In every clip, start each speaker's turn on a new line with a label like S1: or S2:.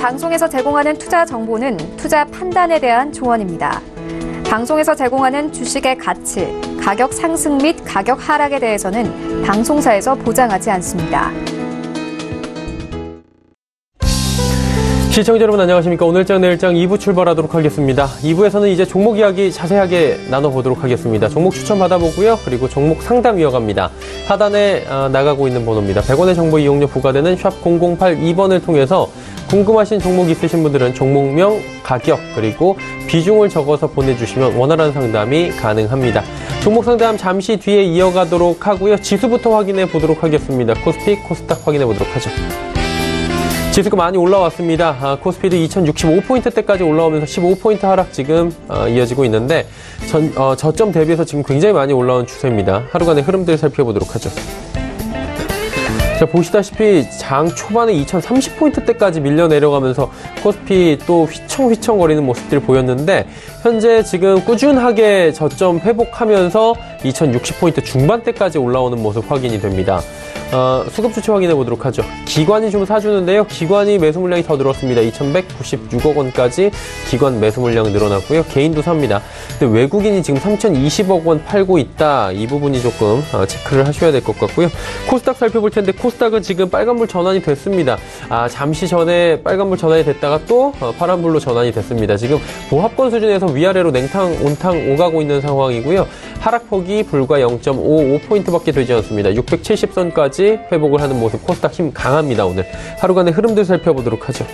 S1: 방송에서 제공하는 투자 정보는 투자 판단에 대한 조언입니다. 방송에서 제공하는 주식의 가치, 가격 상승 및 가격 하락에 대해서는 방송사에서 보장하지 않습니다.
S2: 시청자 여러분 안녕하십니까. 오늘장 내일장 2부 출발하도록 하겠습니다. 2부에서는 이제 종목 이야기 자세하게 나눠보도록 하겠습니다. 종목 추천 받아보고요. 그리고 종목 상담 이어갑니다. 하단에 나가고 있는 번호입니다. 100원의 정보 이용료 부과되는 샵 0082번을 통해서 궁금하신 종목 있으신 분들은 종목명, 가격, 그리고 비중을 적어서 보내주시면 원활한 상담이 가능합니다. 종목 상담 잠시 뒤에 이어가도록 하고요. 지수부터 확인해 보도록 하겠습니다. 코스피, 코스닥 확인해 보도록 하죠. 지수가 많이 올라왔습니다. 코스피도 2065포인트대까지 올라오면서 15포인트 하락 지금 이어지고 있는데 저점 대비해서 지금 굉장히 많이 올라온 추세입니다. 하루간의 흐름들 살펴보도록 하죠. 자, 보시다시피 장 초반에 2030포인트대까지 밀려 내려가면서 코스피 또 휘청휘청거리는 모습들이 보였는데 현재 지금 꾸준하게 저점 회복하면서 2060포인트 중반대까지 올라오는 모습 확인이 됩니다. 수급 주체 확인해 보도록 하죠. 기관이 좀 사주는데요. 기관이 매수 물량이 더 늘었습니다. 2196억 원까지 기관 매수 물량 늘어났고요. 개인도 삽니다. 근데 외국인이 지금 3020억 원 팔고 있다. 이 부분이 조금 체크를 하셔야 될 것 같고요. 코스닥 살펴볼 텐데 코스닥은 지금 빨간불 전환이 됐습니다. 잠시 전에 빨간불 전환이 됐다가 또 파란불로 전환이 됐습니다. 지금 보합권 수준에서 위아래로 냉탕, 온탕 오가고 있는 상황이고요. 하락폭이 불과 0.55포인트밖에 되지 않습니다. 670선까지 회복을 하는 모습 코스닥 힘 강합니다. 오늘 하루간의 흐름들 살펴보도록 하죠.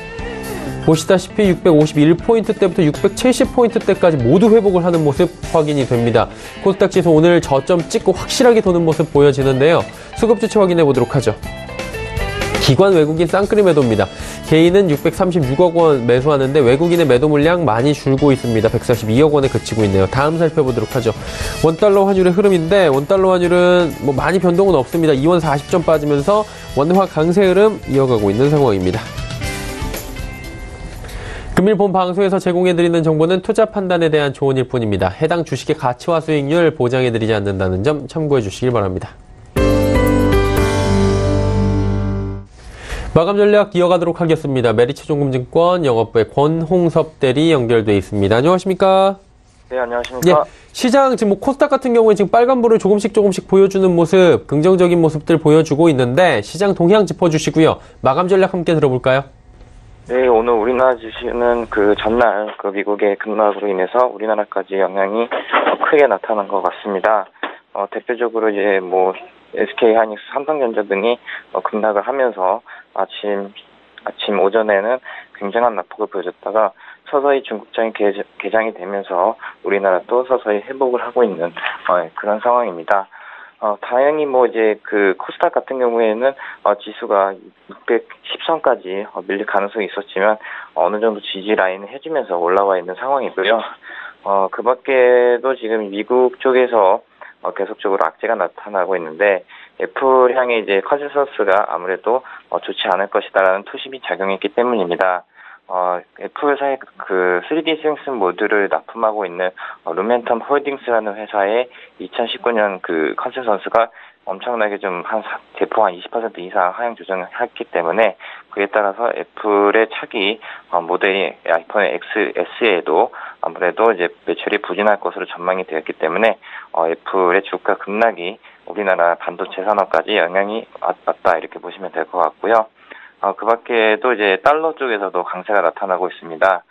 S2: 보시다시피 651포인트 때부터 670포인트 때까지 모두 회복을 하는 모습 확인이 됩니다. 코스닥 지수 오늘 저점 찍고 확실하게 도는 모습 보여지는데요. 수급 주체 확인해 보도록 하죠. 기관 외국인 쌍끌이 매도입니다. 개인은 636억 원 매수하는데 외국인의 매도 물량 많이 줄고 있습니다. 142억 원에 그치고 있네요. 다음 살펴보도록 하죠. 원달러 환율의 흐름인데 원달러 환율은 뭐 많이 변동은 없습니다. 2원 40점 빠지면서 원화 강세 흐름 이어가고 있는 상황입니다. 금일 본 방송에서 제공해드리는 정보는 투자 판단에 대한 조언일 뿐입니다. 해당 주식의 가치와 수익률 보장해드리지 않는다는 점 참고해 주시길 바랍니다. 마감 전략 이어가도록 하겠습니다. 메리츠증권증권 영업부의 권홍섭 대리 연결돼 있습니다. 안녕하십니까?
S3: 네, 안녕하십니까?
S2: 예, 시장 지금 뭐 코스닥 같은 경우에 지금 빨간불을 조금씩 보여주는 모습, 긍정적인 모습들 보여주고 있는데 시장 동향 짚어주시고요. 마감 전략 함께 들어볼까요?
S3: 네, 오늘 우리나라 주식은 전날 미국의 급락으로 인해서 우리나라까지 영향이 크게 나타난 것 같습니다. 대표적으로 이제 SK 하이닉스, 삼성전자 등이 급락을 하면서 아침 오전에는 굉장한 낙폭을 보여줬다가 서서히 중국장이 개장이 되면서 우리나라도 서서히 회복을 하고 있는 그런 상황입니다. 다행히 코스닥 같은 경우에는 지수가 610선까지 밀릴 가능성이 있었지만 어느 정도 지지 라인을 해주면서 올라와 있는 상황이고요. 그 밖에도 지금 미국 쪽에서 계속적으로 악재가 나타나고 있는데 애플 향의 이제 컨센서스가 아무래도 좋지 않을 것이다라는 투심이 작용했기 때문입니다. 애플 회사의 3D 센싱 모듈을 납품하고 있는 루멘텀 홀딩스라는 회사의 2019년 컨센서스가 엄청나게 대폭 한 20% 이상 하향 조정을 했기 때문에 그에 따라서 애플의 차기 모델이 아이폰 XS에도 아무래도 이제 매출이 부진할 것으로 전망이 되었기 때문에 애플의 주가 급락이 우리나라 반도체 산업까지 영향이 왔다 이렇게 보시면 될 것 같고요. 그 밖에도 이제 달러 쪽에서도 강세가 나타나고 있습니다.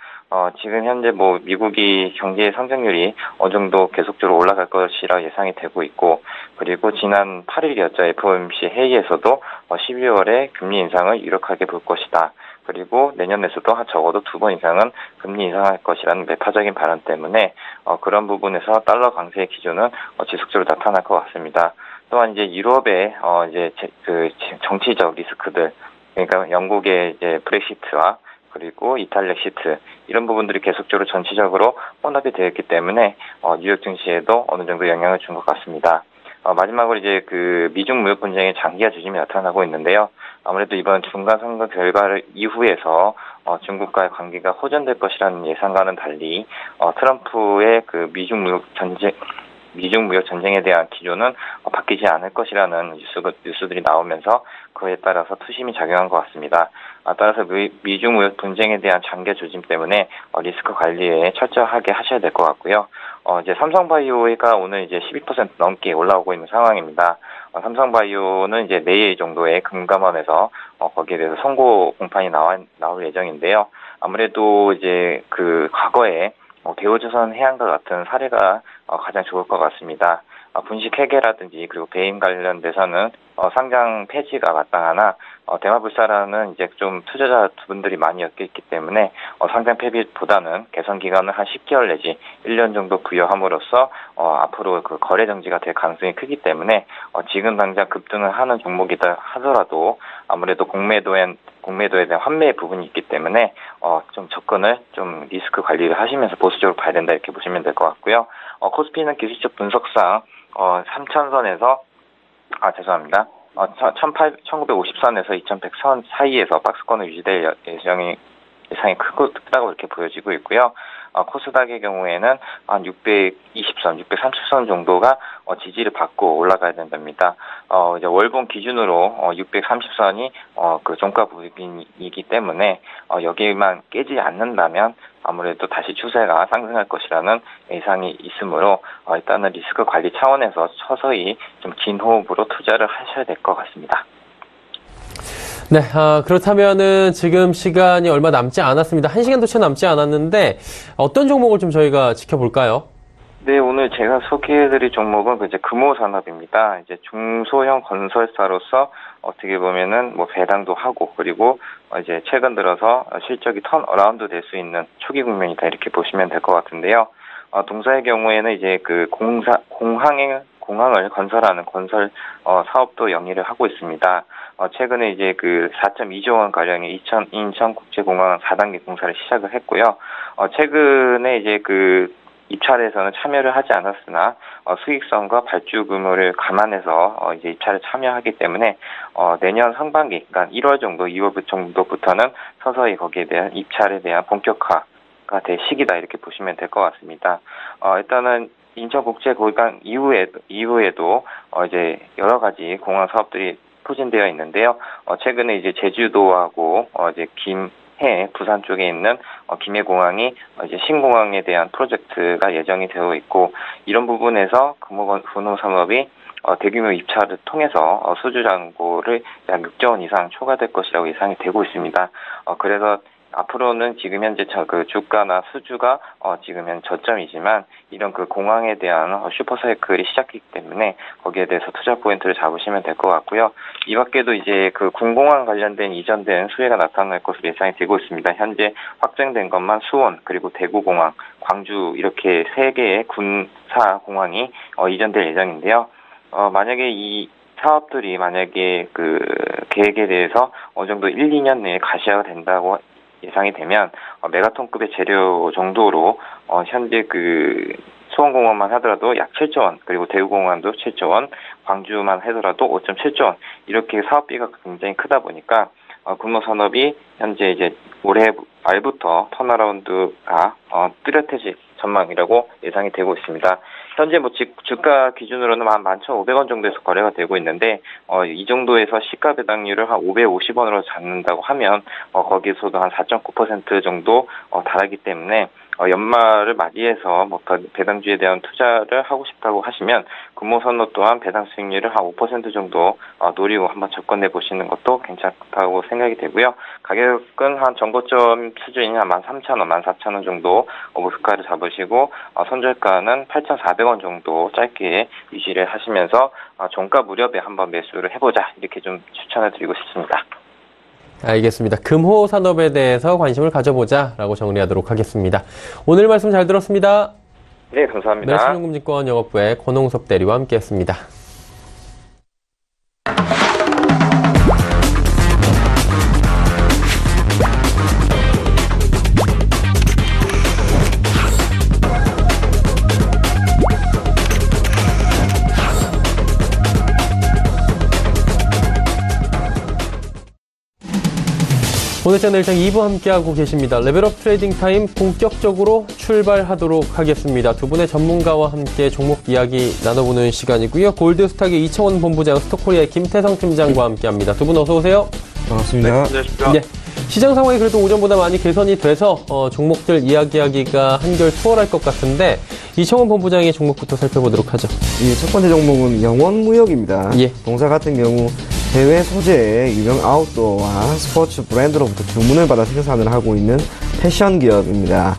S3: 지금 현재 미국이 경제 성장률이 어느 정도 계속적으로 올라갈 것이라 예상이 되고 있고, 그리고 지난 8일이었죠. FOMC 회의에서도 12월에 금리 인상을 유력하게 볼 것이다. 그리고 내년에서도 적어도 2번 이상은 금리 인상할 것이라는 매파적인 발언 때문에 그런 부분에서 달러 강세의 기조는 지속적으로 나타날 것 같습니다. 또한 이제 유럽의 정치적 리스크들, 그러니까 영국의 이제 브렉시트와 그리고 이탈리아 엑시트 이런 부분들이 계속적으로 전체적으로 혼합이 되었기 때문에 뉴욕 증시에도 어느 정도 영향을 준 것 같습니다. 마지막으로 이제 미중 무역 분쟁의 장기화 조짐이 나타나고 있는데요. 아무래도 이번 중간 선거 결과를 이후에서 중국과의 관계가 호전될 것이라는 예상과는 달리 트럼프의 미중 무역 전쟁에 대한 기조는 바뀌지 않을 것이라는 뉴스들이 나오면서 그에 따라서 투심이 작용한 것 같습니다. 따라서 미중 무역 분쟁에 대한 장기 조짐 때문에 리스크 관리에 철저하게 하셔야 될 것 같고요. 이제 삼성바이오가 오늘 이제 12% 넘게 올라오고 있는 상황입니다. 삼성바이오는 이제 내일 정도에 금감원에서 거기에 대해서 선고 공판이 나올 예정인데요. 아무래도 이제 그 과거에 대우조선 해양과 같은 사례가 가장 좋을 것 같습니다. 분식 회계라든지 그리고 배임 관련돼서는 상장 폐지가 마땅하나 대마불사라는 이제 좀 투자자 분들이 많이 엮여 있기 때문에 상장 폐지보다는 개선 기간을 한 10개월 내지 1년 정도 부여함으로써 앞으로 그 거래 정지가 될 가능성이 크기 때문에 지금 당장 급등을 하는 종목이다 하더라도 아무래도 공매도에 대한 환매 부분이 있기 때문에 좀 접근을 좀 리스크 관리를 하시면서 보수적으로 봐야 된다 이렇게 보시면 될 것 같고요. 코스피는 기술적 분석상 3,000선에서 죄송합니다. 1950선에서 2100선 사이에서 박스권을 유지될 예상이 크다고 이렇게 보여지고 있고요. 코스닥의 경우에는 한 620선, 630선 정도가 지지를 받고 올라가야 된답니다. 이제 월봉 기준으로 630선이 그 종가 부분이기 때문에 여기만 깨지 않는다면 아무래도 다시 추세가 상승할 것이라는 예상이 있으므로 일단은 리스크 관리 차원에서 서서히 좀 긴 호흡으로 투자를 하셔야 될 것 같습니다.
S2: 네, 그렇다면은 지금 시간이 얼마 남지 않았습니다. 1시간도 채 남지 않았는데 어떤 종목을 좀 저희가 지켜볼까요?
S3: 네, 오늘 제가 소개해드릴 종목은 이제 금호산업입니다. 이제 중소형 건설사로서 어떻게 보면은 뭐 배당도 하고 그리고 이제 최근 들어서 실적이 턴어라운드 될 수 있는 초기 국면이다 이렇게 보시면 될 것 같은데요. 동사의 경우에는 이제 그 공항을 건설하는 건설 사업도 영위를 하고 있습니다. 최근에 이제 그 4.2조 원 가량의 인천국제공항 4단계 공사를 시작을 했고요. 최근에 이제 그 입찰에서는 참여를 하지 않았으나 수익성과 발주 규모를 감안해서 이제 입찰에 참여하기 때문에 내년 상반기, 그러니까 1월 정도, 2월 정도부터는 서서히 거기에 대한 입찰에 대한 본격화가 될 시기다 이렇게 보시면 될 것 같습니다. 일단은 인천국제공항 이후에도 이제 여러 가지 공항 사업들이 포진되어 있는데요. 최근에 이제 제주도하고 이제 김해, 부산 쪽에 있는 김해공항이 이제 신공항에 대한 프로젝트가 예정이 되어 있고 이런 부분에서 금호산업이 대규모 입찰을 통해서 수주 잔고를 약 6조 원 이상 초과될 것이라고 예상이 되고 있습니다. 그래서 앞으로는 지금 현재 그 주가나 수주가 지금 현 저점이지만 이런 그 공항에 대한 슈퍼사이클이 시작했기 때문에 거기에 대해서 투자 포인트를 잡으시면 될 것 같고요. 이 밖에도 이제 그 군공항 관련된 이전된 수혜가 나타날 것으로 예상이 되고 있습니다. 현재 확정된 것만 수원 그리고 대구공항, 광주 이렇게 3개의 군사 공항이 이전될 예정인데요. 만약에 이 사업들이 만약에 그 계획에 대해서 어느 정도 1, 2년 내에 가시화가 된다고 예상이 되면 메가톤급의 재료 정도로 현재 그 수원공항만 하더라도 약 7조 원, 그리고 대구공항도 7조 원, 광주만 하더라도 5.7조 원 이렇게 사업비가 굉장히 크다 보니까 금호산업이 현재 이제 올해 말부터 턴어라운드가 뚜렷해질 전망이라고 예상이 되고 있습니다. 현재 뭐 주가 기준으로는 한 11,500원 정도에서 거래가 되고 있는데 이 정도에서 시가 배당률을 한 550원으로 잡는다고 하면 거기서도 한 4.9% 정도 달하기 때문에 연말을 맞이해서 뭐 배당주에 대한 투자를 하고 싶다고 하시면 금호산업 또한 배당 수익률을 한 5% 정도 노리고 한번 접근해 보시는 것도 괜찮다고 생각이 되고요. 가격은 한 전고점 수준인 한 13,000원, 14,000원 정도 목표가를 잡으시고 손절가는 8,400원 정도 짧게 유지를 하시면서 종가 무렵에 한번 매수를 해보자 이렇게 좀 추천을 드리고 싶습니다.
S2: 알겠습니다. 금호산업에 대해서 관심을 가져보자라고 정리하도록 하겠습니다. 오늘 말씀 잘 들었습니다.
S3: 네, 감사합니다.
S2: 신용금증권 영업부의 권홍석 대리와 함께했습니다. 오늘 채널 일장 2부 함께하고 계십니다. 레벨업 트레이딩 타임 본격적으로 출발하도록 하겠습니다. 두 분의 전문가와 함께 종목 이야기 나눠보는 시간이고요. 골드스탁의 이청원 본부장, 스톡코리아의 김태성 팀장과 함께합니다. 두 분 어서 오세요.
S4: 반갑습니다.
S3: 네, 안녕하십니까.
S2: 네. 시장 상황이 그래도 오전보다 많이 개선이 돼서 종목들 이야기하기가 한결 수월할 것 같은데 이청원 본부장의 종목부터 살펴보도록 하죠.
S4: 예, 첫 번째 종목은 영원무역입니다.
S2: 예.
S4: 동사 같은 경우 해외 소재의 유명 아웃도어와 스포츠 브랜드로부터 주문을 받아 생산을 하고 있는 패션 기업입니다.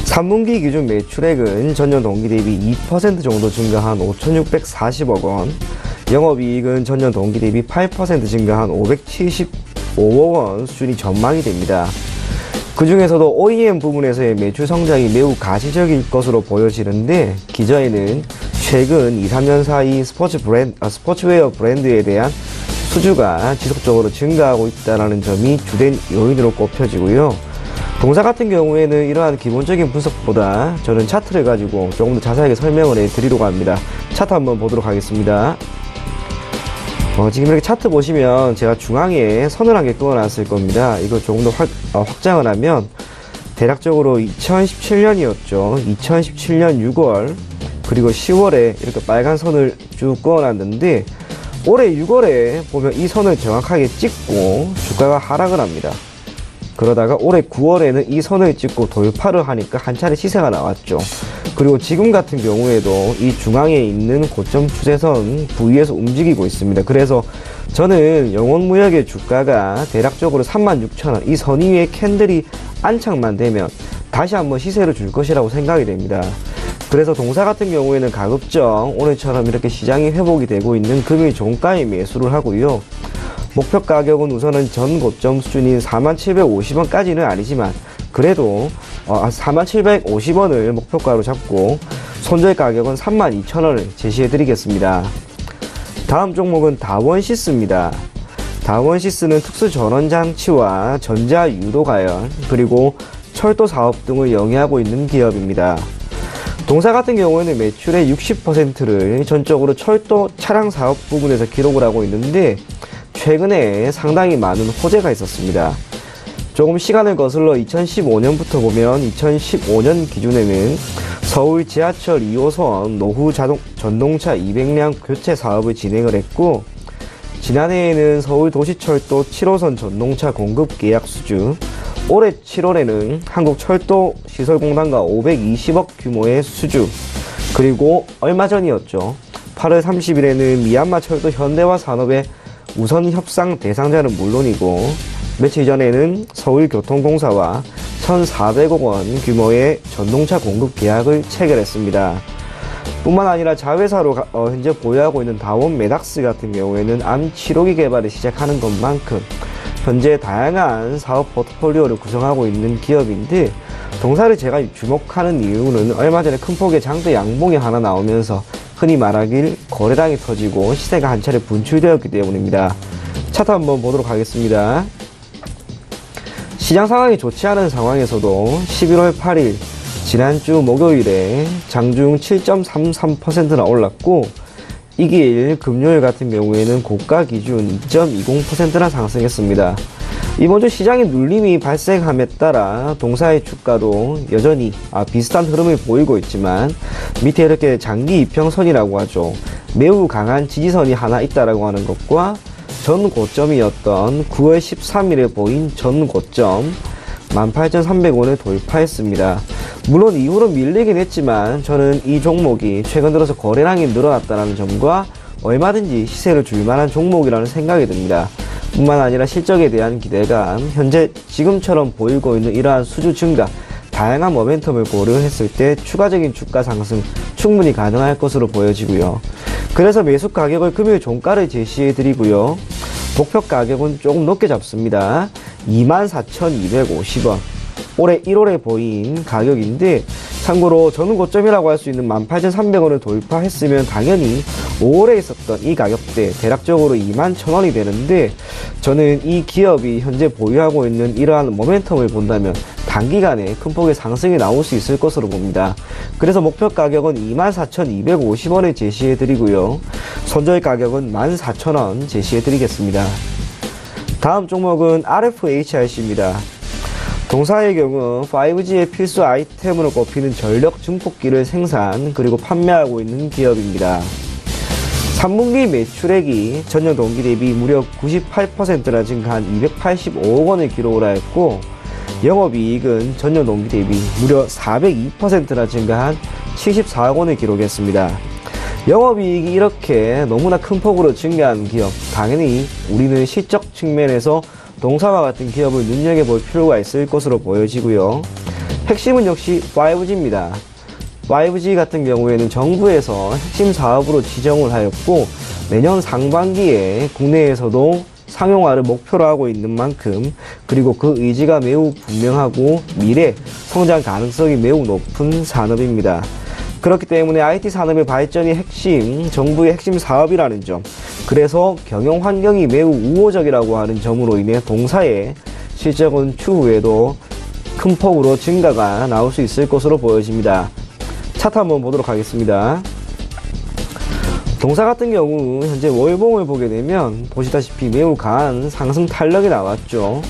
S4: 3분기 기준 매출액은 전년 동기 대비 2% 정도 증가한 5,640억 원, 영업이익은 전년 동기 대비 8% 증가한 575억 원 수준이 전망이 됩니다. 그 중에서도 OEM 부분에서의 매출 성장이 매우 가시적일 것으로 보여지는데, 기저에는 최근 2-3년 사이 스포츠웨어 브랜드에 대한 수주가 지속적으로 증가하고 있다는 점이 주된 요인으로 꼽혀지고요. 동사 같은 경우에는 이러한 기본적인 분석보다 저는 차트를 가지고 조금 더 자세하게 설명을 해드리려고 합니다. 차트 한번 보도록 하겠습니다. 지금 이렇게 차트 보시면 제가 중앙에 선을 한 개 그어놨을 겁니다. 이거 조금 더 확장을 하면 대략적으로 2017년이었죠. 2017년 6월 그리고 10월에 이렇게 빨간 선을 쭉 그어놨는데, 올해 6월에 보면 이 선을 정확하게 찍고 주가가 하락을 합니다. 그러다가 올해 9월에는 이 선을 찍고 돌파를 하니까 한 차례 시세가 나왔죠. 그리고 지금 같은 경우에도 이 중앙에 있는 고점 추세선 부위에서 움직이고 있습니다. 그래서 저는 영원무역의 주가가 대략적으로 36,000원, 이 선 위에 캔들이 안착만 되면 다시 한번 시세를 줄 것이라고 생각이 됩니다. 그래서 동사 같은 경우에는 가급적 오늘처럼 이렇게 시장이 회복이 되고 있는 금일 종가에 매수를 하고요. 목표 가격은 우선은 전 고점 수준인 4750원까지는 아니지만 그래도 4750원을 목표가로 잡고 손절 가격은 32,000원을 제시해 드리겠습니다. 다음 종목은 다원시스입니다. 다원시스는 특수전원장치와 전자유도가열 그리고 철도 사업 등을 영위하고 있는 기업입니다. 동사 같은 경우에는 매출의 60%를 전적으로 철도 차량 사업 부분에서 기록을 하고 있는데, 최근에 상당히 많은 호재가 있었습니다. 조금 시간을 거슬러 2015년부터 보면 2015년 기준에는 서울 지하철 2호선 노후 전동차 200량 교체 사업을 진행을 했고, 지난해에는 서울 도시철도 7호선 전동차 공급 계약 수주, 올해 7월에는 한국철도시설공단과 520억 규모의 수주, 그리고 얼마 전이었죠. 8월 30일에는 미얀마 철도 현대화 산업의 우선 협상 대상자는 물론이고, 며칠 전에는 서울교통공사와 1,400억 원 규모의 전동차 공급 계약을 체결했습니다. 뿐만 아니라 자회사로 현재 보유하고 있는 다원 메닥스 같은 경우에는 암 치료기 개발을 시작하는 것만큼 현재 다양한 사업 포트폴리오를 구성하고 있는 기업인데, 동사를 제가 주목하는 이유는 얼마 전에 큰 폭의 장대 양봉이 하나 나오면서 흔히 말하길 거래량이 터지고 시세가 한 차례 분출되었기 때문입니다. 차트 한번 보도록 하겠습니다. 시장 상황이 좋지 않은 상황에서도 11월 8일 지난주 목요일에 장중 7.33%나 올랐고, 이길 금요일 같은 경우에는 고가 기준 2.20%나 상승했습니다. 이번 주 시장의 눌림이 발생함에 따라 동사의 주가도 여전히 비슷한 흐름을 보이고 있지만, 밑에 이렇게 장기 이평선이라고 하죠. 매우 강한 지지선이 하나 있다라고 하는 것과 전 고점이었던 9월 13일에 보인 전 고점 18,300원을 돌파했습니다. 물론 이후로 밀리긴 했지만 저는 이 종목이 최근 들어서 거래량이 늘어났다는 점과 얼마든지 시세를 줄 만한 종목이라는 생각이 듭니다. 뿐만 아니라 실적에 대한 기대감, 현재 지금처럼 보이고 있는 이러한 수주 증가, 다양한 모멘텀을 고려했을 때 추가적인 주가 상승 충분히 가능할 것으로 보여지고요. 그래서 매수 가격을 금일 종가를 제시해 드리고요. 목표 가격은 조금 높게 잡습니다. 24,250원. 올해 1월에 보인 가격인데, 참고로 저는 고점이라고 할 수 있는 18,300원을 돌파했으면 당연히 5월에 있었던 이 가격대 대략적으로 21,000원이 되는데, 저는 이 기업이 현재 보유하고 있는 이러한 모멘텀을 본다면 단기간에 큰 폭의 상승이 나올 수 있을 것으로 봅니다. 그래서 목표 가격은 24,250원을 제시해 드리고요. 손절 가격은 14,000원 제시해 드리겠습니다. 다음 종목은 RFHIC입니다. 동사의 경우 5G의 필수 아이템으로 꼽히는 전력 증폭기를 생산 그리고 판매하고 있는 기업입니다. 3분기 매출액이 전년 동기 대비 무려 98%나 증가한 285억 원을 기록을 하였고, 영업이익은 전년 동기 대비 무려 402%나 증가한 74억 원을 기록했습니다. 영업이익이 이렇게 너무나 큰 폭으로 증가한 기업, 당연히 우리는 실적 측면에서 동사와 같은 기업을 눈여겨볼 필요가 있을 것으로 보여지고요. 핵심은 역시 5G입니다. 5G 같은 경우에는 정부에서 핵심 사업으로 지정을 하였고, 내년 상반기에 국내에서도 상용화를 목표로 하고 있는 만큼, 그리고 그 의지가 매우 분명하고 미래 성장 가능성이 매우 높은 산업입니다. 그렇기 때문에 IT 산업의 발전이 정부의 핵심 사업이라는 점, 그래서 경영 환경이 매우 우호적이라고 하는 점으로 인해 동사의 실적은 추후에도 큰 폭으로 증가가 나올 수 있을 것으로 보여집니다. 차트 한번 보도록 하겠습니다. 동사 같은 경우 현재 월봉을 보게 되면 보시다시피 매우 강한 상승 탄력이 나왔죠.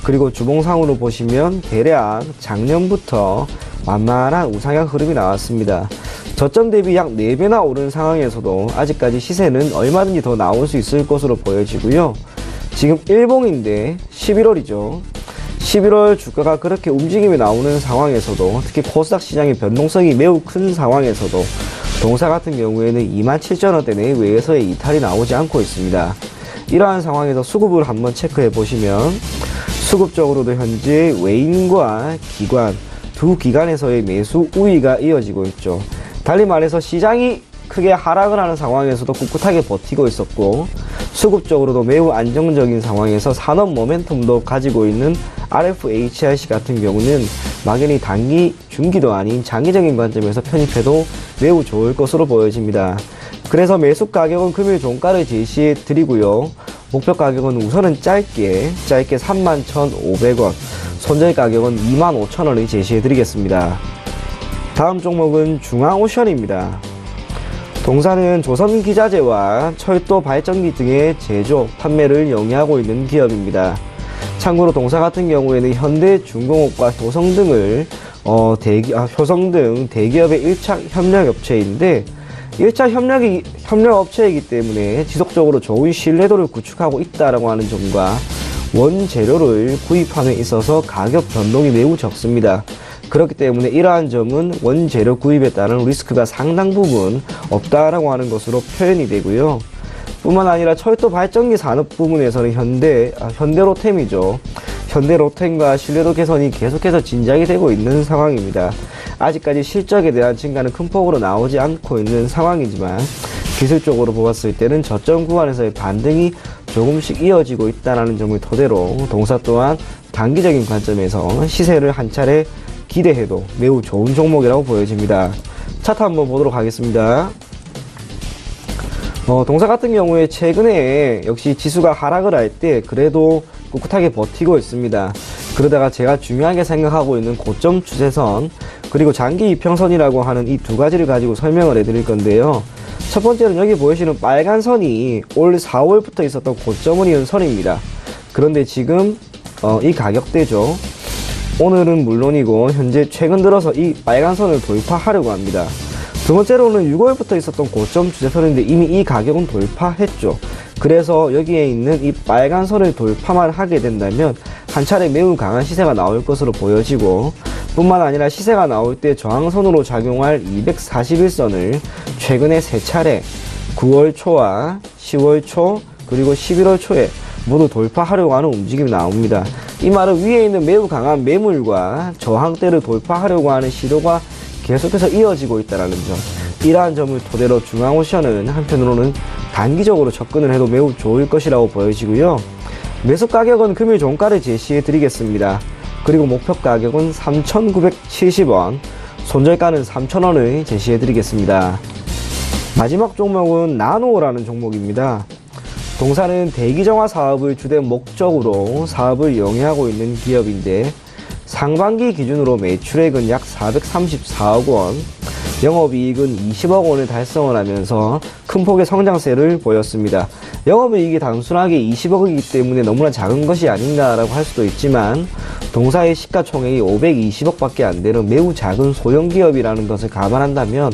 S4: 그리고 주봉상으로 보시면 대략 작년부터 만만한 우상향 흐름이 나왔습니다. 저점 대비 약 4배나 오른 상황에서도 아직까지 시세는 얼마든지 더 나올 수 있을 것으로 보여지고요. 지금 일봉인데 11월이죠. 11월 주가가 그렇게 움직임이 나오는 상황에서도, 특히 코스닥 시장의 변동성이 매우 큰 상황에서도 동사 같은 경우에는 27,000원대 내외에서의 이탈이 나오지 않고 있습니다. 이러한 상황에서 수급을 한번 체크해 보시면, 수급적으로도 현재 외인과 기관, 두 기관에서의 매수 우위가 이어지고 있죠. 달리 말해서 시장이 크게 하락을 하는 상황에서도 꿋꿋하게 버티고 있었고, 수급적으로도 매우 안정적인 상황에서 산업 모멘텀도 가지고 있는 RFHIC 같은 경우는 막연히 단기, 중기도 아닌 장기적인 관점에서 편입해도 매우 좋을 것으로 보여집니다. 그래서 매수 가격은 금일 종가를 제시해 드리고요. 목표 가격은 우선은 짧게 31,500원, 손절 가격은 25,000원을 제시해 드리겠습니다. 다음 종목은 중앙오션입니다. 동사는 조선기자재와 철도 발전기 등의 제조, 판매를 영위하고 있는 기업입니다. 참고로 동사 같은 경우에는 현대중공업과 효성 등 대기업의 1차 협력업체인데, 1차 협력업체이기 때문에 지속적으로 좋은 신뢰도를 구축하고 있다고 하는 점과 원재료를 구입함에 있어서 가격 변동이 매우 적습니다. 그렇기 때문에 이러한 점은 원재료 구입에 따른 리스크가 상당 부분 없다라고 하는 것으로 표현이 되고요. 뿐만 아니라 철도 발전기 산업 부분에서는 현대로템이죠. 현대로템과 신뢰도 개선이 계속해서 진작이 되고 있는 상황입니다. 아직까지 실적에 대한 증가는 큰 폭으로 나오지 않고 있는 상황이지만, 기술적으로 보았을 때는 저점 구간에서의 반등이 조금씩 이어지고 있다는 점을 토대로 동사 또한 단기적인 관점에서 시세를 한 차례 기대해도 매우 좋은 종목이라고 보여집니다. 차트 한번 보도록 하겠습니다. 동사 같은 경우에 최근에 역시 지수가 하락을 할 때 그래도 꿋꿋하게 버티고 있습니다. 그러다가 제가 중요하게 생각하고 있는 고점 추세선, 그리고 장기 이평선이라고 하는 이 두 가지를 가지고 설명을 해드릴 건데요. 첫 번째는 여기 보이시는 빨간 선이 올 4월부터 있었던 고점을 이은 선입니다. 그런데 지금 이 가격대죠. 오늘은 물론이고 현재 최근 들어서 이 빨간 선을 돌파하려고 합니다. 두 번째로는 6월부터 있었던 고점 추세선인데 이미 이 가격은 돌파했죠. 그래서 여기에 있는 이 빨간 선을 돌파만 하게 된다면 한 차례 매우 강한 시세가 나올 것으로 보여지고, 뿐만 아니라 시세가 나올 때 저항선으로 작용할 241선을 최근에 3차례 9월 초와 10월 초 그리고 11월 초에 모두 돌파하려고 하는 움직임이 나옵니다. 이 말은 위에 있는 매우 강한 매물과 저항대를 돌파하려고 하는 시도가 계속해서 이어지고 있다는 점, 이러한 점을 토대로 중앙오션은 한편으로는 단기적으로 접근을 해도 매우 좋을 것이라고 보여지고요. 매수 가격은 금일 종가를 제시해 드리겠습니다. 그리고 목표 가격은 3,970원, 손절가는 3,000원을 제시해 드리겠습니다. 마지막 종목은 나노라는 종목입니다. 동사는 대기정화 사업을 주된 목적으로 사업을 영위하고 있는 기업인데, 상반기 기준으로 매출액은 약 434억 원, 영업이익은 20억 원을 달성을 하면서 큰 폭의 성장세를 보였습니다. 영업이익이 단순하게 20억이기 때문에 너무나 작은 것이 아닌가라고 할 수도 있지만, 동사의 시가총액이 520억 밖에 안 되는 매우 작은 소형기업이라는 것을 감안한다면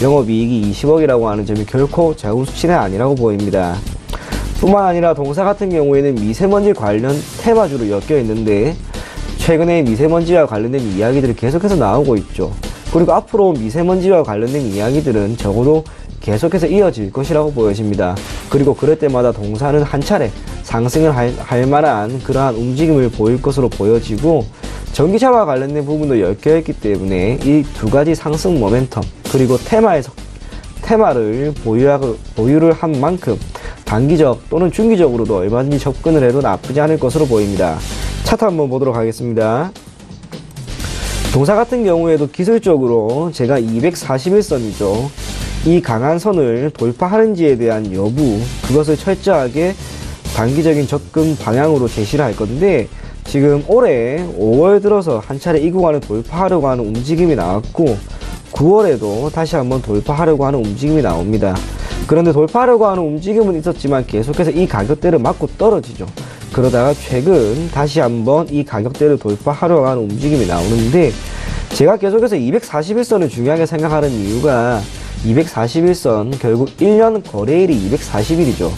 S4: 영업이익이 20억이라고 하는 점이 결코 작은 수치는 아니라고 보입니다. 뿐만 아니라 동사 같은 경우에는 미세먼지 관련 테마주로 엮여 있는데 최근에 미세먼지와 관련된 이야기들이 계속해서 나오고 있죠. 그리고 앞으로 미세먼지와 관련된 이야기들은 적어도 계속해서 이어질 것이라고 보여집니다. 그리고 그럴 때마다 동사는 한 차례 상승을 할 만한 그러한 움직임을 보일 것으로 보여지고 전기차와 관련된 부분도 엮여있기 때문에 이 두 가지 상승 모멘텀 그리고 테마를 보유를 한 만큼 단기적 또는 중기적으로도 얼마든지 접근을 해도 나쁘지 않을 것으로 보입니다. 차트 한번 보도록 하겠습니다. 동사 같은 경우에도 기술적으로 제가 241선이죠. 이 강한 선을 돌파하는지에 대한 여부, 그것을 철저하게 단기적인 접근 방향으로 제시를 할 건데 지금 올해 5월 들어서 한 차례 이 구간을 돌파하려고 하는 움직임이 나왔고 9월에도 다시 한번 돌파하려고 하는 움직임이 나옵니다. 그런데 돌파하려고 하는 움직임은 있었지만 계속해서 이 가격대를 맞고 떨어지죠. 그러다가 최근 다시 한번 이 가격대를 돌파하려고 하는 움직임이 나오는데 제가 계속해서 241선을 중요하게 생각하는 이유가 241선 결국 1년 거래일이 240일이죠.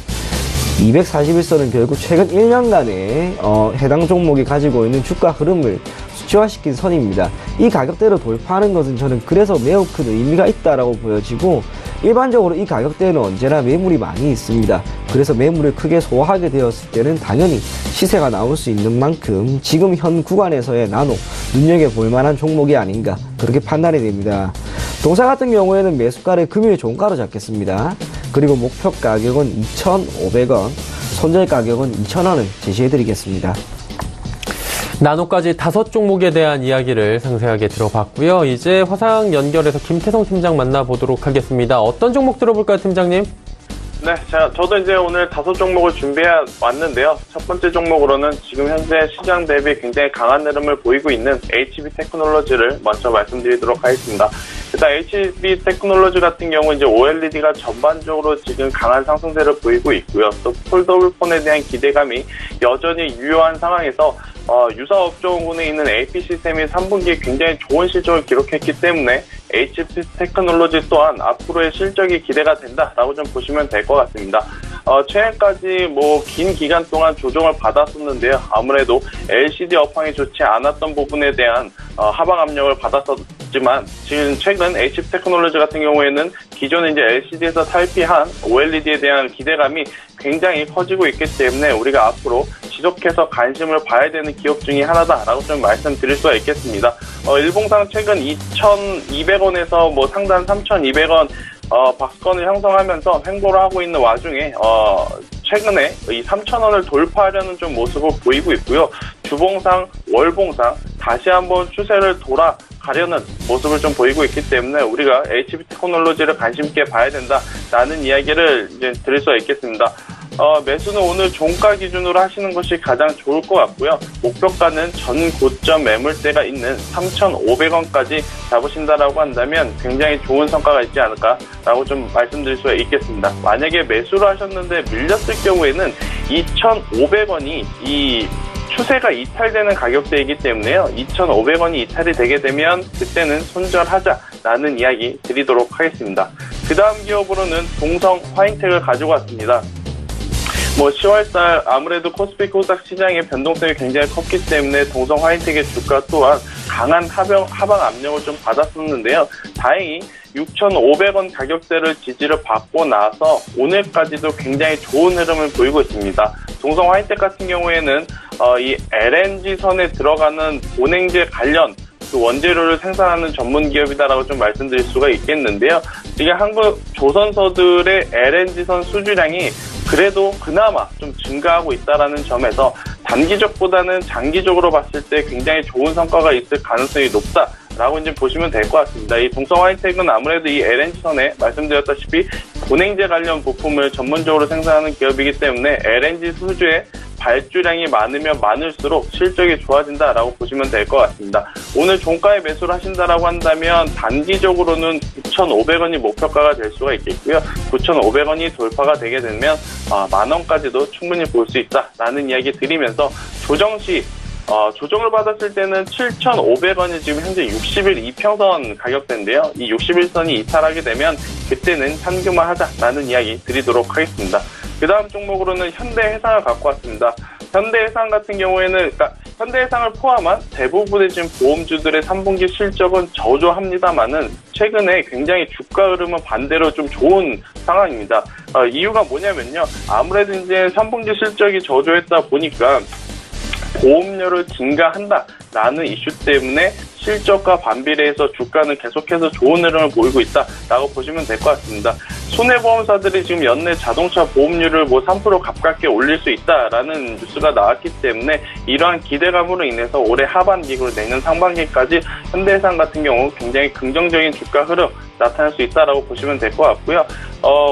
S4: 241선은 결국 최근 1년간의 해당 종목이 가지고 있는 주가 흐름을 수치화시킨 선입니다. 이 가격대를 돌파하는 것은 저는 그래서 매우 큰 의미가 있다라고 보여지고 일반적으로 이 가격대에는 언제나 매물이 많이 있습니다. 그래서 매물을 크게 소화하게 되었을 때는 당연히 시세가 나올 수 있는 만큼 지금 현 구간에서의 나노 눈여겨볼 만한 종목이 아닌가 그렇게 판단이 됩니다. 동사 같은 경우에는 매수가를 금일 종가로 잡겠습니다. 그리고 목표 가격은 2,500원, 손절 가격은 2,000원을 제시해드리겠습니다.
S2: 나노까지 5종목에 대한 이야기를 상세하게 들어봤고요. 이제 화상 연결해서 김태성 팀장 만나보도록 하겠습니다. 어떤 종목 들어볼까요, 팀장님?
S5: 네, 저도 이제 오늘 5종목을 준비해 왔는데요. 첫 번째 종목으로는 지금 현재 시장 대비 굉장히 강한 흐름을 보이고 있는 HB 테크놀로지를 먼저 말씀드리도록 하겠습니다. 일단 HB 테크놀로지 같은 경우 이제 OLED가 전반적으로 지금 강한 상승세를 보이고 있고요. 또 폴더블 폰에 대한 기대감이 여전히 유효한 상황에서 유사 업종군에 있는 APC샘이 3분기에 굉장히 좋은 실적을 기록했기 때문에 HB 테크놀로지 또한 앞으로의 실적이 기대가 된다라고 좀 보시면 될 것 같습니다. 최근까지 긴 기간 동안 조정을 받았었는데요. 아무래도 LCD 업황이 좋지 않았던 부분에 대한 하방 압력을 받았었지만 지금 최근 HB 테크놀로지 같은 경우에는 기존에 이제 LCD에서 탈피한 OLED에 대한 기대감이 굉장히 커지고 있기 때문에 우리가 앞으로 지속해서 관심을 봐야 되는 기업 중에 하나다라고 좀 말씀드릴 수가 있겠습니다. 일봉상 최근 2,200원에서 상단 3,200원 박스권을 형성하면서 횡보를 하고 있는 와중에 최근에 이 3,000원을 돌파하려는 좀 모습을 보이고 있고요. 주봉상, 월봉상 다시 한번 추세를 돌아가려는 모습을 좀 보이고 있기 때문에 우리가 HB 테크놀로지를 관심 있게 봐야 된다라는 이야기를 이제 드릴 수가 있겠습니다. 매수는 오늘 종가 기준으로 하시는 것이 가장 좋을 것 같고요. 목표가는 전 고점 매물대가 있는 3,500원까지 잡으신다라고 한다면 굉장히 좋은 성과가 있지 않을까라고 좀 말씀드릴 수가 있겠습니다. 만약에 매수를 하셨는데 밀렸을 경우에는 2,500원이 이 추세가 이탈되는 가격대이기 때문에요. 2,500원이 이탈이 되게 되면 그때는 손절하자라는 이야기 드리도록 하겠습니다. 그 다음 기업으로는 동성 화이텍을 가지고 왔습니다. 10월달 아무래도 코스피 코스닥 시장의 변동성이 굉장히 컸기 때문에 동성 화이텍의 주가 또한 강한 하방 압력을 좀 받았었는데요. 다행히 6,500원 가격대를 지지를 받고 나서 오늘까지도 굉장히 좋은 흐름을 보이고 있습니다. 동성 화이텍 같은 경우에는 이 LNG 선에 들어가는 본행제 관련 그 원재료를 생산하는 전문 기업이다라고 좀 말씀드릴 수가 있겠는데요. 지금 한국 조선소들의 LNG선 수주량이 그래도 그나마 좀 증가하고 있다라는 점에서 단기적보다는 장기적으로 봤을 때 굉장히 좋은 성과가 있을 가능성이 높다라고 이제 보시면 될 것 같습니다. 이 동성 화이텍은 아무래도 이 LNG선에 말씀드렸다시피 본행제 관련 부품을 전문적으로 생산하는 기업이기 때문에 LNG 수주에 발주량이 많으면 많을수록 실적이 좋아진다라고 보시면 될 것 같습니다. 오늘 종가에 매수를 하신다라고 한다면 단기적으로는 9,500원이 목표가가 될 수가 있겠고요. 9,500원이 돌파가 되게 되면 10,000원까지도 충분히 볼 수 있다라는 이야기 드리면서 조정 시 조정을 받았을 때는 7,500원이 지금 현재 60일 이평선 가격대인데요. 이 60일선이 이탈하게 되면 그때는 현금화하자라는 이야기 드리도록 하겠습니다. 그 다음 종목으로는 현대해상을 갖고 왔습니다. 현대해상 같은 경우에는 그러니까 현대해상을 포함한 대부분의 지금 보험주들의 3분기 실적은 저조합니다만은 최근에 굉장히 주가 흐름은 반대로 좀 좋은 상황입니다. 이유가 뭐냐면요. 아무래도 이제 3분기 실적이 저조했다 보니까 보험료를 증가한다라는 이슈 때문에 실적과 반비례해서 주가는 계속해서 좋은 흐름을 보이고 있다라고 보시면 될 것 같습니다. 손해보험사들이 지금 연내 자동차 보험료를 3% 가깝게 올릴 수 있다라는 뉴스가 나왔기 때문에 이러한 기대감으로 인해서 올해 하반기 그리고 내년 상반기까지 현대해상 같은 경우 굉장히 긍정적인 주가 흐름 나타날 수 있다라고 보시면 될 것 같고요.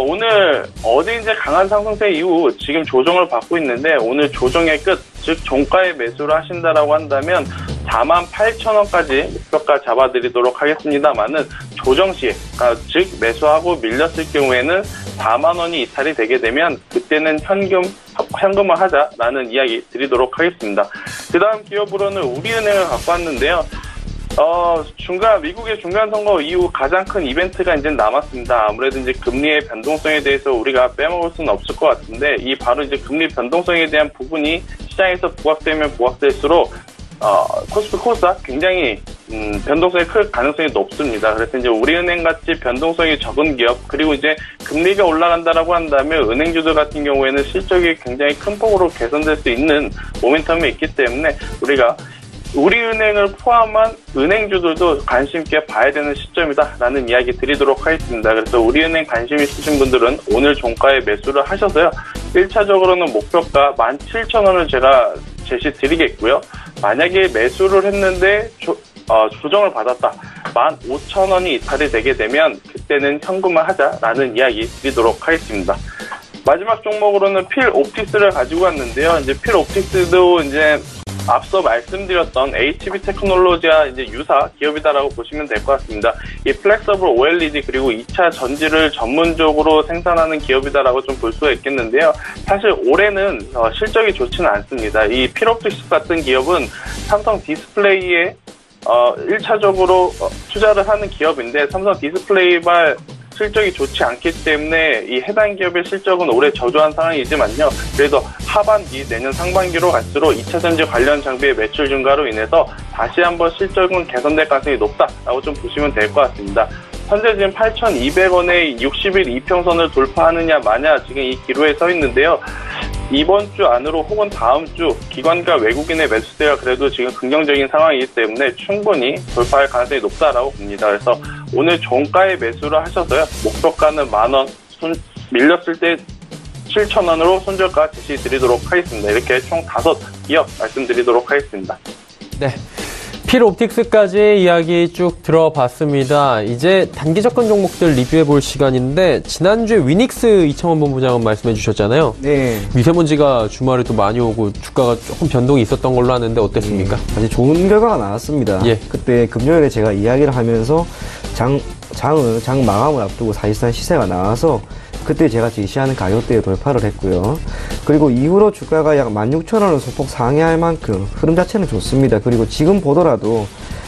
S5: 오늘 어제 이제 강한 상승세 이후 지금 조정을 받고 있는데 오늘 조정의 끝, 즉 종가에 매수를 하신다라고 한다면 48,000원까지 목표가 잡아드리도록 하겠습니다만은 조정 시에, 즉 매수하고 밀렸을 경우에는 4만원이 이탈이 되게 되면 그때는 현금화 하자라는 이야기 드리도록 하겠습니다. 그 다음 기업으로는 우리은행을 갖고 왔는데요. 미국의 중간선거 이후 가장 큰 이벤트가 이제 남았습니다. 아무래도 이제 금리의 변동성에 대해서 우리가 빼먹을 수는 없을 것 같은데, 바로 이제 금리 변동성에 대한 부분이 시장에서 부각되면 부각될수록, 코스피 코스닥 굉장히, 변동성이 클 가능성이 높습니다. 그래서 이제 우리은행 같이 변동성이 적은 기업, 그리고 이제 금리가 올라간다라고 한다면 은행주들 같은 경우에는 실적이 굉장히 큰 폭으로 개선될 수 있는 모멘텀이 있기 때문에 우리가 우리은행을 포함한 은행주들도 관심 있게 봐야 되는 시점이다라는 이야기 드리도록 하겠습니다. 그래서 우리은행 관심 있으신 분들은 오늘 종가에 매수를 하셔서요. 1차적으로는 목표가 17,000원을 제가 제시 드리겠고요. 만약에 매수를 했는데 조정을 받았다. 15,000원이 이탈이 되게 되면 그때는 현금화 하자라는 이야기 드리도록 하겠습니다. 마지막 종목으로는 필옵틱스를 가지고 왔는데요. 이제 필옵틱스도 이제 앞서 말씀드렸던 HB 테크놀로지와 이제 유사 기업이다라고 보시면 될 것 같습니다. 이 플렉서블 OLED 그리고 2차 전지를 전문적으로 생산하는 기업이다라고 좀 볼 수가 있겠는데요. 사실 올해는 실적이 좋지는 않습니다. 이 필옵틱스 같은 기업은 삼성 디스플레이에 1차적으로 투자를 하는 기업인데 삼성 디스플레이발 실적이 좋지 않기 때문에 이 해당 기업의 실적은 올해 저조한 상황이지만요. 그래도 하반기, 내년 상반기로 갈수록 2차 전지 관련 장비의 매출 증가로 인해서 다시 한번 실적은 개선될 가능성이 높다라고 좀 보시면 될 것 같습니다. 현재 지금 8,200원의 60일 이평선을 돌파하느냐 마냐 지금 이 기로에 서 있는데요. 이번 주 안으로 혹은 다음 주 기관과 외국인의 매수세가 그래도 지금 긍정적인 상황이기 때문에 충분히 돌파할 가능성이 높다라고 봅니다. 그래서 오늘 종가에 매수를 하셔서요. 목표가는 10,000원, 밀렸을 때 7,000원으로 손절가 제시 드리도록 하겠습니다. 이렇게 총 5기업 말씀드리도록 하겠습니다.
S2: 네. 필옵틱스까지 이야기 쭉 들어봤습니다. 이제 단기 접근 종목들 리뷰해 볼 시간인데 지난주에 위닉스 이창원 본부장은 말씀해 주셨잖아요.
S4: 네.
S2: 미세먼지가 주말에 또 많이 오고 주가가 조금 변동이 있었던 걸로 아는데 어땠습니까?
S4: 아주 좋은 결과가 나왔습니다.
S2: 예.
S4: 그때 금요일에 제가 이야기를 하면서 장 마감을 앞두고 사실상 시세가 나와서 그때 제가 제시하는 가격대에 돌파를 했고요. 그리고 이후로 주가가 약 16,000원을 소폭 상회할 만큼 흐름 자체는 좋습니다. 그리고 지금 보더라도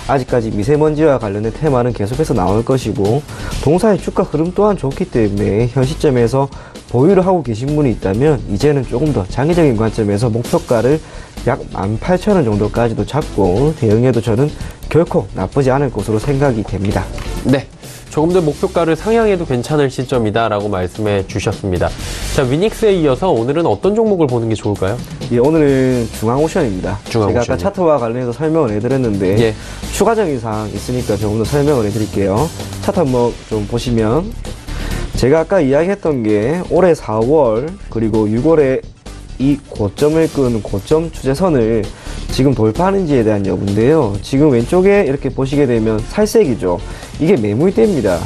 S4: 아직까지 미세먼지와 관련된 테마는 계속해서 나올 것이고 동사의 주가 흐름 또한 좋기 때문에 현 시점에서 보유를 하고 계신 분이 있다면 이제는 조금 더 장기적인 관점에서 목표가를 약 18,000원 정도까지도 잡고 대응해도 저는 결코 나쁘지 않을 것으로 생각이 됩니다.
S2: 네. 조금 더 목표가를 상향해도 괜찮을 시점이다라고 말씀해 주셨습니다. 자, 위닉스에 이어서 오늘은 어떤 종목을 보는 게 좋을까요?
S4: 예, 오늘은 중앙오션입니다. 제가 아까 차트와 관련해서 설명을 해드렸는데
S2: 예.
S4: 추가적인 사항 있으니까 조금 더 설명을 해드릴게요. 차트 한번 좀 보시면 제가 아까 이야기했던 게 올해 4월 그리고 6월에 이 고점을 끈 고점 추세선을 지금 돌파하는지에 대한 여부인데요. 지금 왼쪽에 이렇게 보시게 되면 살색이죠. 이게 매물대입니다.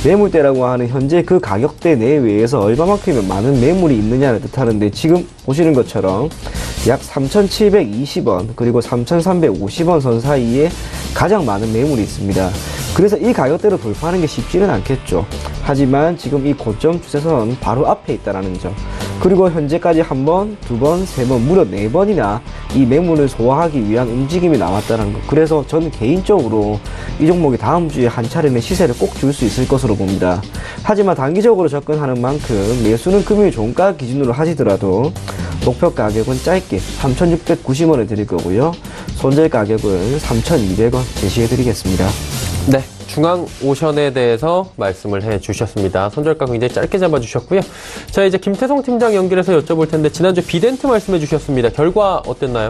S4: 매물대라고 하는 현재 그 가격대 내외에서 얼마만큼의 많은 매물이 있느냐를 뜻하는데 지금 보시는 것처럼 약 3,720원 그리고 3,350원 선 사이에 가장 많은 매물이 있습니다. 그래서 이 가격대로 돌파하는 게 쉽지는 않겠죠. 하지만 지금 이 고점 추세선 바로 앞에 있다는 점, 그리고 현재까지 한 번, 두 번, 세 번, 무려 4번이나 이 매물을 소화하기 위한 움직임이 나왔다는 것. 그래서 저는 개인적으로 이 종목이 다음 주에 한 차례는 시세를 꼭 줄 수 있을 것으로 봅니다. 하지만 단기적으로 접근하는 만큼 매수는 금요일 종가 기준으로 하시더라도 목표 가격은 짧게 3,690원을 드릴 거고요. 손절 가격은 3,200원 제시해 드리겠습니다.
S2: 네, 중앙오션에 대해서 말씀을 해주셨습니다. 손절가 굉장히 짧게 잡아주셨고요. 자, 이제 김태성 팀장 연결해서 여쭤볼 텐데 지난주 비덴트 말씀해 주셨습니다. 결과 어땠나요?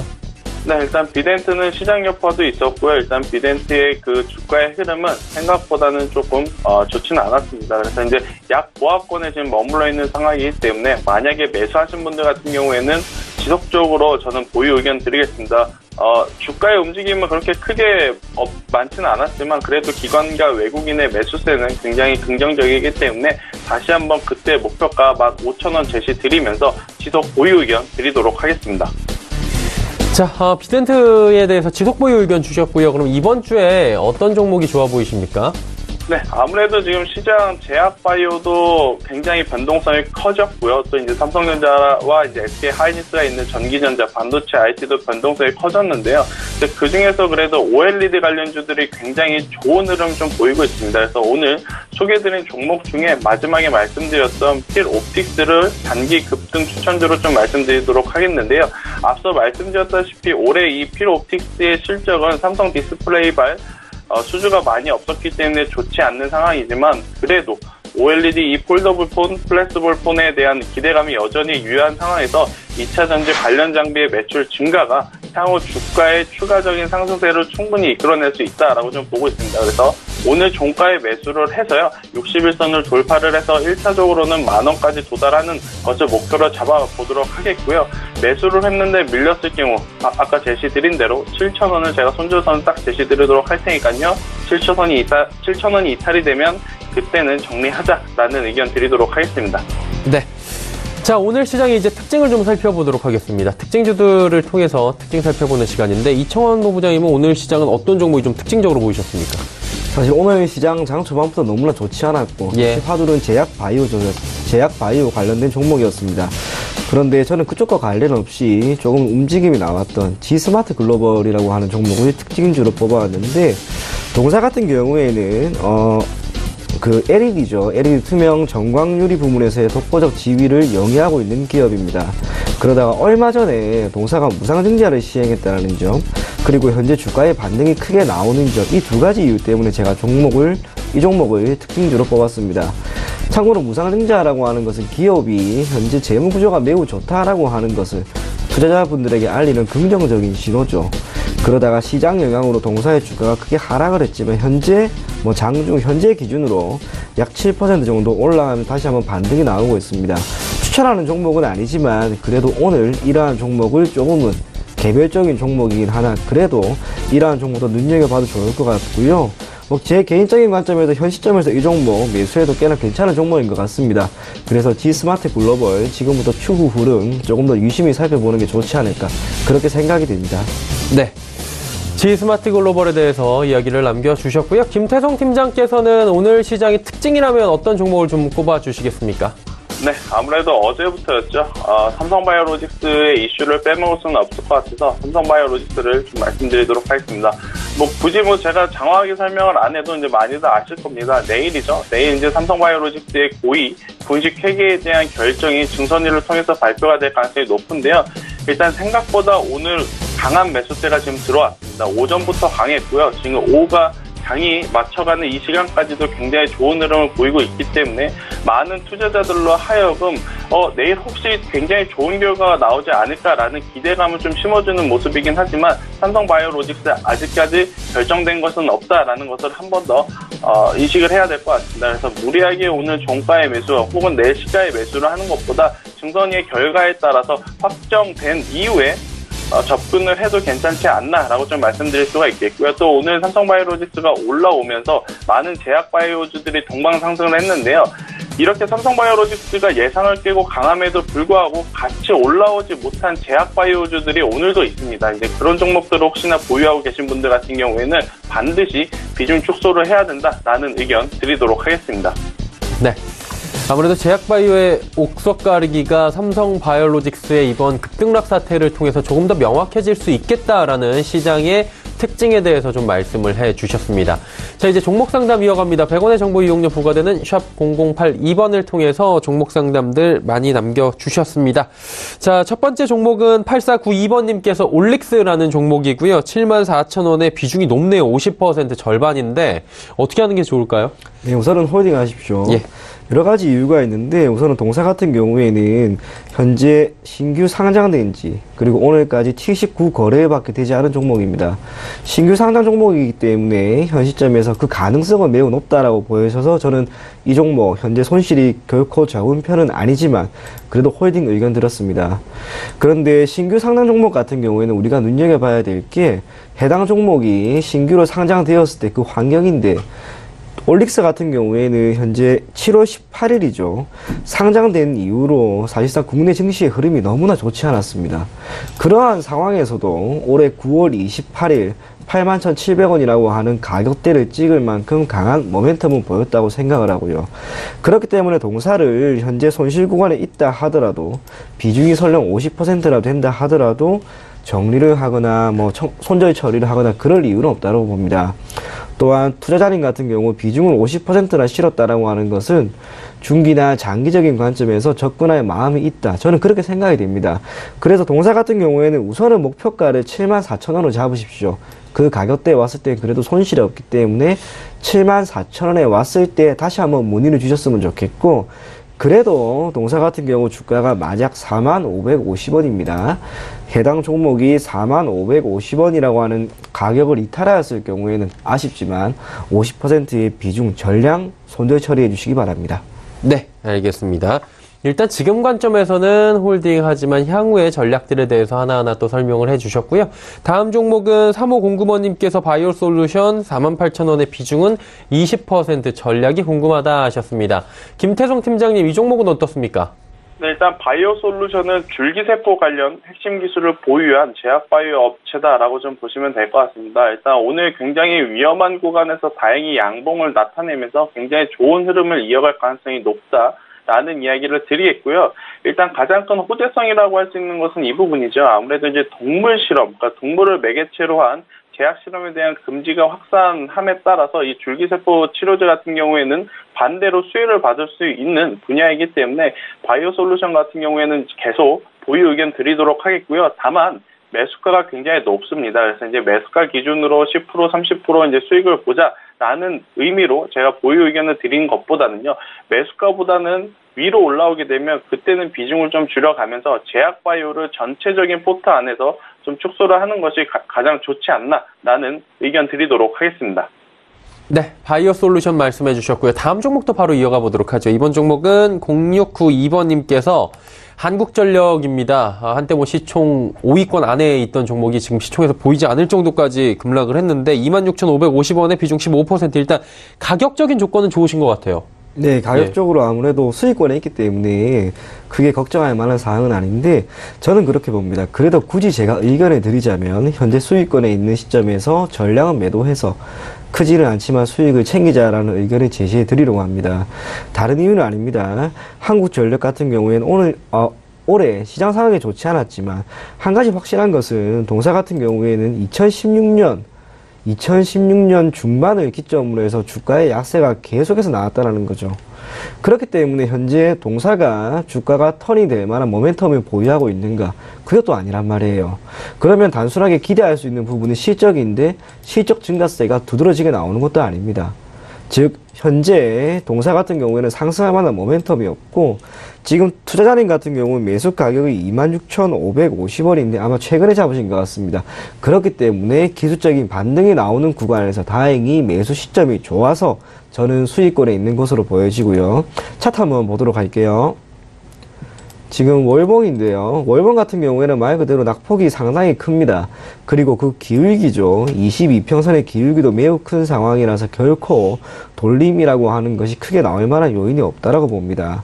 S5: 네, 일단 비덴트는 시장 여파도 있었고요. 일단 비덴트의 그 주가의 흐름은 생각보다는 조금 좋지는 않았습니다. 그래서 이제 약 보합권에 지금 머물러 있는 상황이기 때문에 만약에 매수하신 분들 같은 경우에는 지속적으로 저는 보유 의견 드리겠습니다. 주가의 움직임은 그렇게 크게 많지는 않았지만 그래도 기관과 외국인의 매수세는 굉장히 긍정적이기 때문에 다시 한번 그때 목표가 15,000원 제시 드리면서 지속 보유 의견 드리도록 하겠습니다.
S2: 자, 비덴트에 대해서 지속 보유 의견 주셨고요. 그럼 이번 주에 어떤 종목이 좋아 보이십니까?
S5: 네, 아무래도 지금 시장 제약바이오도 굉장히 변동성이 커졌고요. 또 이제 삼성전자와 이제 SK 하이닉스가 있는 전기전자, 반도체, IT도 변동성이 커졌는데요. 그 중에서 그래도 OLED 관련주들이 굉장히 좋은 흐름 좀 보이고 있습니다. 그래서 오늘 소개해드린 종목 중에 마지막에 말씀드렸던 필옵틱스를 단기 급등 추천주로 좀 말씀드리도록 하겠는데요. 앞서 말씀드렸다시피 올해 이 필옵틱스의 실적은 삼성 디스플레이발 수주가 많이 없었기 때문에 좋지 않는 상황이지만 그래도 OLED 이 폴더블 폰, 플렉스블 폰에 대한 기대감이 여전히 유효한 상황에서 2차 전지 관련 장비의 매출 증가가 향후 주가의 추가적인 상승세를 충분히 이끌어낼 수 있다라고 좀 보고 있습니다. 그래서 오늘 종가에 매수를 해서요. 61선을 돌파를 해서 1차적으로는 만원까지 도달하는 것을 목표로 잡아보도록 하겠고요. 매수를 했는데 밀렸을 경우 아까 제시드린 대로 7,000원을 제가 손절선 딱 제시드리도록 할 테니까요. 7,000원이 이탈이 되면 그때는 정리하자라는 의견 드리도록 하겠습니다.
S2: 네. 자, 오늘 시장의 이제 특징을 좀 살펴보도록 하겠습니다. 특징주들을 통해서 특징 살펴보는 시간인데 이청원 본부장님은 오늘 시장은 어떤 종목이 좀 특징적으로 보이셨습니까?
S4: 사실 오늘 시장 장 초반부터 너무나 좋지 않았고 화두는 제약바이오 관련된 종목이었습니다. 그런데 저는 그쪽과 관련 없이 조금 움직임이 나왔던 G스마트 글로벌이라고 하는 종목을 특징주로 뽑아왔는데 동사 같은 경우에는 그 LED죠. LED 투명 전광유리 부문에서의 독보적 지위를 영위하고 있는 기업입니다. 그러다가 얼마 전에 동사가 무상증자를 시행했다는 점, 그리고 현재 주가의 반등이 크게 나오는 점, 이 두 가지 이유 때문에 제가 이 종목을 특징주로 뽑았습니다. 참고로 무상증자라고 하는 것은 기업이 현재 재무구조가 매우 좋다라고 하는 것을 투자자분들에게 알리는 긍정적인 신호죠. 그러다가 시장 영향으로 동사의 주가가 크게 하락을 했지만 현재 장중 현재 기준으로 약 7% 정도 올라가면 다시 한번 반등이 나오고 있습니다. 추천하는 종목은 아니지만 그래도 오늘 이러한 종목을 조금은 개별적인 종목이긴 하나 그래도 이러한 종목도 눈여겨봐도 좋을 것 같고요. 제 개인적인 관점에서 현 시점에서 이 종목 매수해도 꽤나 괜찮은 종목인 것 같습니다. 그래서 G스마트 글로벌 지금부터 추후 흐름 조금 더 유심히 살펴보는 게 좋지 않을까 그렇게 생각이 됩니다.
S2: 네. G스마트 글로벌에 대해서 이야기를 남겨주셨고요. 김태성 팀장께서는 오늘 시장의 특징이라면 어떤 종목을 좀 꼽아주시겠습니까?
S5: 네, 아무래도 어제부터였죠. 삼성바이오로직스의 이슈를 빼먹을 수는 없을 것 같아서 삼성바이오로직스를 좀 말씀드리도록 하겠습니다. 굳이 제가 장황하게 설명을 안 해도 이제 많이들 아실 겁니다. 내일이죠. 내일 이제 삼성바이오로직스의 고의 분식 회계에 대한 결정이 증선위를 통해서 발표가 될 가능성이 높은데요. 일단 생각보다 오늘 강한 매수세가 지금 들어왔습니다. 오전부터 강했고요. 지금 오후가 강이 맞춰가는 이 시간까지도 굉장히 좋은 흐름을 보이고 있기 때문에 많은 투자자들로 하여금 내일 혹시 굉장히 좋은 결과가 나오지 않을까라는 기대감을 좀 심어주는 모습이긴 하지만 삼성바이오로직스 아직까지 결정된 것은 없다라는 것을 한 번 더 인식을 해야 될 것 같습니다. 그래서 무리하게 오늘 종가의 매수 혹은 내일 시가의 매수를 하는 것보다 증선위의 결과에 따라서 확정된 이후에 접근을 해도 괜찮지 않나라고 좀 말씀드릴 수가 있겠고요. 또 오늘 삼성바이오로직스가 올라오면서 많은 제약바이오주들이 동방상승을 했는데요. 이렇게 삼성바이오로직스가 예상을 깨고 강함에도 불구하고 같이 올라오지 못한 제약바이오주들이 오늘도 있습니다. 이제 그런 종목들을 혹시나 보유하고 계신 분들 같은 경우에는 반드시 비중 축소를 해야 된다라는 의견 드리도록 하겠습니다.
S2: 네. 아무래도 제약바이오의 옥석 가르기가 삼성바이오로직스의 이번 급등락 사태를 통해서 조금 더 명확해질 수 있겠다라는 시장의 특징에 대해서 좀 말씀을 해주셨습니다. 자, 이제 종목 상담 이어갑니다. 100원의 정보 이용료 부과되는 샵 0082번을 통해서 종목 상담들 많이 남겨주셨습니다. 자, 첫 번째 종목은 8492번님께서 올릭스라는 종목이고요. 74,000원의 비중이 높네요. 50% 절반인데 어떻게 하는 게 좋을까요?
S4: 네, 우선은 홀딩 하십시오.
S2: 예.
S4: 여러 가지 이유가 있는데 우선은 동사 같은 경우에는 현재 신규 상장된 지 그리고 오늘까지 T19 거래밖에 되지 않은 종목입니다. 신규 상장 종목이기 때문에 현 시점에서 그 가능성은 매우 높다라고 보여져서 저는 이 종목 현재 손실이 결코 적은 편은 아니지만 그래도 홀딩 의견 들었습니다. 그런데 신규 상장 종목 같은 경우에는 우리가 눈여겨봐야 될 게 해당 종목이 신규로 상장되었을 때 그 환경인데 올릭스 같은 경우에는 현재 7월 18일이죠. 상장된 이후로 사실상 국내 증시의 흐름이 너무나 좋지 않았습니다. 그러한 상황에서도 올해 9월 28일 81,700원이라고 하는 가격대를 찍을 만큼 강한 모멘텀을 보였다고 생각을 하고요. 그렇기 때문에 동사를 현재 손실 구간에 있다 하더라도 비중이 설령 50%라도 된다 하더라도 정리를 하거나 손절 처리를 하거나 그럴 이유는 없다고 봅니다. 또한 투자자님 같은 경우 비중을 50%나 실었다라고 하는 것은 중기나 장기적인 관점에서 접근할 마음이 있다. 저는 그렇게 생각이 됩니다. 그래서 동사 같은 경우에는 우선은 목표가를 74,000원으로 잡으십시오. 그 가격대에 왔을 때 그래도 손실이 없기 때문에 74,000원에 왔을 때 다시 한번 문의를 주셨으면 좋겠고, 그래도 동사 같은 경우 주가가 만약 45,550원입니다. 해당 종목이 45,550원이라고 하는 가격을 이탈하였을 경우에는 아쉽지만 50%의 비중 전량 손절 처리해 주시기 바랍니다.
S2: 네, 알겠습니다. 일단 지금 관점에서는 홀딩하지만 향후의 전략들에 대해서 하나하나 또 설명을 해주셨고요. 다음 종목은 3509번님께서 바이오솔루션 48,000원의 비중은 20% 전략이 궁금하다 하셨습니다. 김태성 팀장님, 이 종목은 어떻습니까?
S5: 네, 일단 바이오솔루션은 줄기세포 관련 핵심 기술을 보유한 제약바이오 업체다라고 좀 보시면 될 것 같습니다. 일단 오늘 굉장히 위험한 구간에서 다행히 양봉을 나타내면서 굉장히 좋은 흐름을 이어갈 가능성이 높다라는 이야기를 드리겠고요. 일단 가장 큰 호재성이라고 할 수 있는 것은 이 부분이죠. 아무래도 이제 동물 실험, 그러니까 동물을 매개체로 한 제약 실험에 대한 금지가 확산함에 따라서 이 줄기세포 치료제 같은 경우에는 반대로 수혜를 받을 수 있는 분야이기 때문에 바이오솔루션 같은 경우에는 계속 보유 의견 드리도록 하겠고요. 다만 매수가가 굉장히 높습니다. 그래서 이제 매수가 기준으로 10%, 30% 이제 수익을 보자라는 의미로 제가 보유 의견을 드린 것보다는요, 매수가보다는 위로 올라오게 되면 그때는 비중을 좀 줄여가면서 제약바이오를 전체적인 포트 안에서 좀 축소를 하는 것이 가장 좋지 않나라는 의견 드리도록 하겠습니다.
S2: 네, 바이오솔루션 말씀해 주셨고요. 다음 종목도 바로 이어가 보도록 하죠. 이번 종목은 0692번님께서 한국전력입니다. 한때 시총 5위권 안에 있던 종목이 지금 시총에서 보이지 않을 정도까지 급락을 했는데 26,550원에 비중 15%. 일단 가격적인 조건은 좋으신 것 같아요.
S4: 네, 가격적으로 아무래도 수익권에 있기 때문에 크게 걱정할 만한 사항은 아닌데 저는 그렇게 봅니다. 그래도 굳이 제가 의견을 드리자면 현재 수익권에 있는 시점에서 전량은 매도해서 크지는 않지만 수익을 챙기자라는 의견을 제시해 드리려고 합니다. 다른 이유는 아닙니다. 한국전력 같은 경우에는 올해 시장 상황이 좋지 않았지만 한 가지 확실한 것은 동사 같은 경우에는 2016년 중반을 기점으로 해서 주가의 약세가 계속해서 나왔다는 거죠. 그렇기 때문에 현재 동사가 주가가 턴이 될 만한 모멘텀을 보유하고 있는가? 그것도 아니란 말이에요. 그러면 단순하게 기대할 수 있는 부분은 실적인데 실적 증가세가 두드러지게 나오는 것도 아닙니다. 즉 현재 동사 같은 경우에는 상승할 만한 모멘텀이 없고 지금 투자자님 같은 경우는 매수 가격이 26,550원인데 아마 최근에 잡으신 것 같습니다. 그렇기 때문에 기술적인 반등이 나오는 구간에서 다행히 매수 시점이 좋아서 저는 수익권에 있는 것으로 보여지고요. 차트 한번 보도록 할게요. 지금 월봉인데요. 월봉 같은 경우에는 말 그대로 낙폭이 상당히 큽니다. 그리고 그 기울기죠. 22평선의 기울기도 매우 큰 상황이라서 결코 돌림이라고 하는 것이 크게 나올 만한 요인이 없다라고 봅니다.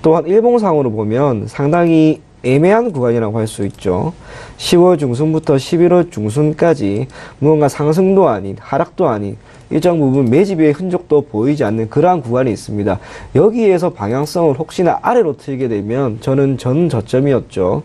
S4: 또한 일봉상으로 보면 상당히 애매한 구간이라고 할 수 있죠. 10월 중순부터 11월 중순까지 무언가 상승도 아닌 하락도 아닌 일정 부분 매집의 흔적도 보이지 않는 그러한 구간이 있습니다. 여기에서 방향성을 혹시나 아래로 틀게 되면 저는 전 저점이었죠.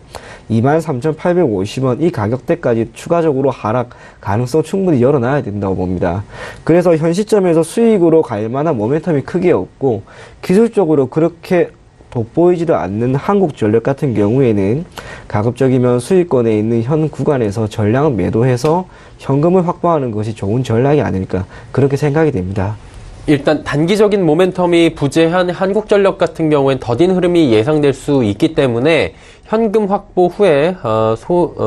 S4: 23,850원 이 가격대까지 추가적으로 하락 가능성 충분히 열어놔야 된다고 봅니다. 그래서 현 시점에서 수익으로 갈 만한 모멘텀이 크게 없고 기술적으로 그렇게 돋보이지도 않는 한국전력 같은 경우에는 가급적이면 수익권에 있는 현 구간에서 전량을 매도해서 현금을 확보하는 것이 좋은 전략이 아닐까 그렇게 생각이 됩니다.
S2: 일단 단기적인 모멘텀이 부재한 한국전력 같은 경우엔 더딘 흐름이 예상될 수 있기 때문에 현금 확보 후에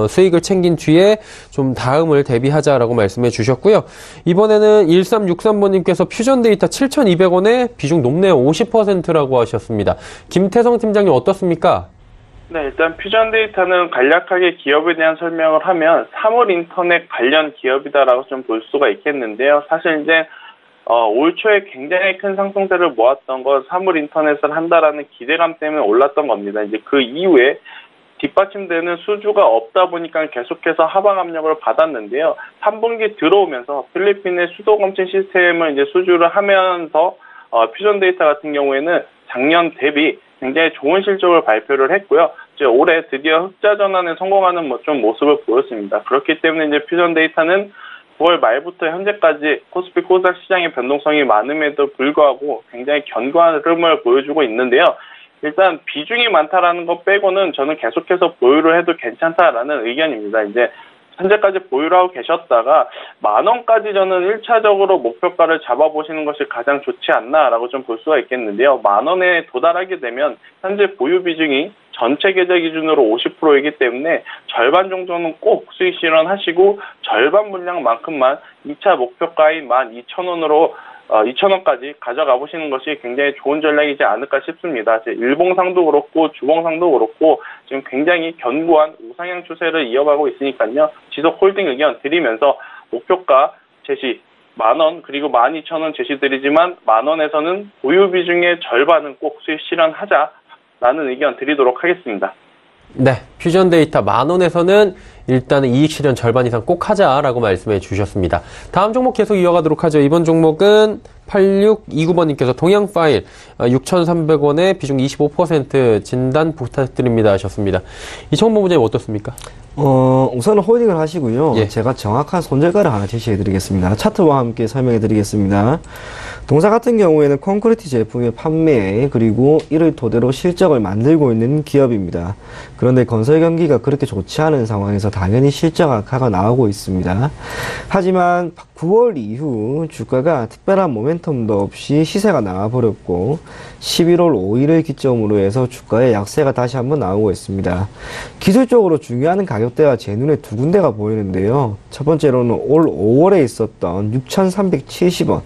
S2: 수익을 챙긴 뒤에 좀 다음을 대비하자라고 말씀해 주셨고요. 이번에는 1363번님께서 퓨전데이터 7,200원에 비중 높네요. 50%라고 하셨습니다. 김태성 팀장님 어떻습니까?
S5: 네, 일단 퓨전데이터는 간략하게 기업에 대한 설명을 하면 사물인터넷 관련 기업이다라고 좀 볼 수가 있겠는데요. 사실 이제 올 초에 굉장히 큰 상승세를 모았던 건 사물인터넷을 한다라는 기대감 때문에 올랐던 겁니다. 이제 그 이후에 뒷받침되는 수주가 없다 보니까 계속해서 하방 압력을 받았는데요. 3분기 들어오면서 필리핀의 수도 검침 시스템을 이제 수주를 하면서 퓨전데이터 같은 경우에는 작년 대비 굉장히 좋은 실적을 발표를 했고요. 이제 올해 드디어 흑자 전환에 성공하는 좀 모습을 보였습니다. 그렇기 때문에 이제 퓨전데이터는 9월 말부터 현재까지 코스피 코스닥 시장의 변동성이 많음에도 불구하고 굉장히 견고한 흐름을 보여주고 있는데요. 일단 비중이 많다라는 것 빼고는 저는 계속해서 보유를 해도 괜찮다라는 의견입니다. 이제 현재까지 보유를 하고 계셨다가 10,000원까지 저는 1차적으로 목표가를 잡아보시는 것이 가장 좋지 않나라고 좀 볼 수가 있겠는데요. 10,000원에 도달하게 되면 현재 보유 비중이 전체 계좌 기준으로 50%이기 때문에 절반 정도는 꼭 수익 실현하시고 절반 물량만큼만 2차 목표가인 12,000원으로 2,000원까지 가져가 보시는 것이 굉장히 좋은 전략이지 않을까 싶습니다. 일봉상도 그렇고 주봉상도 그렇고 지금 굉장히 견고한 우상향 추세를 이어가고 있으니까요. 지속 홀딩 의견 드리면서 목표가 제시 10,000원 그리고 12,000원 제시드리지만 10,000원에서는 보유 비중의 절반은 꼭 수익 실현하자라는 의견 드리도록 하겠습니다.
S2: 네, 퓨전데이터 10,000원에서는 일단은 이익 실현 절반 이상 꼭 하자라고 말씀해 주셨습니다. 다음 종목 계속 이어가도록 하죠. 이번 종목은 8629번님께서 동양파일 6,300원에 비중 25% 진단 부탁드립니다 하셨습니다. 이 종목 분야는 어떻습니까?
S4: 우선은 홀딩을 하시고요.
S2: 예.
S4: 제가 정확한 손절가를 하나 제시해 드리겠습니다. 차트와 함께 설명해 드리겠습니다. 동사 같은 경우에는 콘크리트 제품의 판매 그리고 이를 토대로 실적을 만들고 있는 기업입니다. 그런데 건설 경기가 그렇게 좋지 않은 상황에서 당연히 실적 악화가 나오고 있습니다. 하지만 9월 이후 주가가 특별한 모멘텀도 없이 시세가 나와버렸고 11월 5일을 기점으로 해서 주가의 약세가 다시 한번 나오고 있습니다. 기술적으로 중요한 가격대가 제 눈에 두 군데가 보이는데요. 첫 번째로는 올 5월에 있었던 6,370원,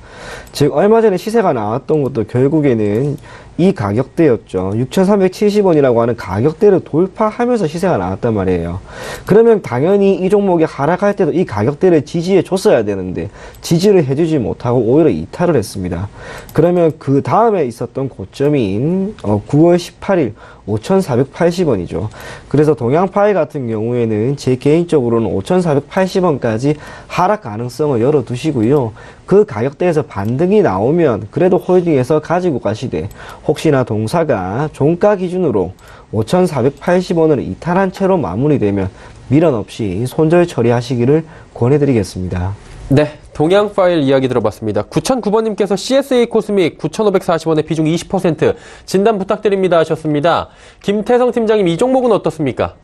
S4: 즉 얼마 전에 시세가 나왔던 것도 결국에는 이 가격대였죠. 6,370원이라고 하는 가격대를 돌파하면서 시세가 나왔단 말이에요. 그러면 당연히 이 종목이 하락할 때도 이 가격대를 지지해 줬어야 되는데 지지를 해주지 못하고 오히려 이탈을 했습니다. 그러면 그 다음에 있었던 고점인 9월 18일 5,480원이죠. 그래서 동양파이 같은 경우에는 제 개인적으로는 5,480원까지 하락 가능성을 열어두시고요. 그 가격대에서 반등이 나오면 그래도 홀딩해서 가지고 가시되 혹시나 동사가 종가 기준으로 5,480원을 이탈한 채로 마무리되면 미련 없이 손절 처리하시기를 권해드리겠습니다.
S2: 네, 동양파일 이야기 들어봤습니다. 9009번님께서 CSA 코스믹 9,540원에 비중 20% 진단 부탁드립니다 하셨습니다. 김태성 팀장님, 이 종목은 어떻습니까?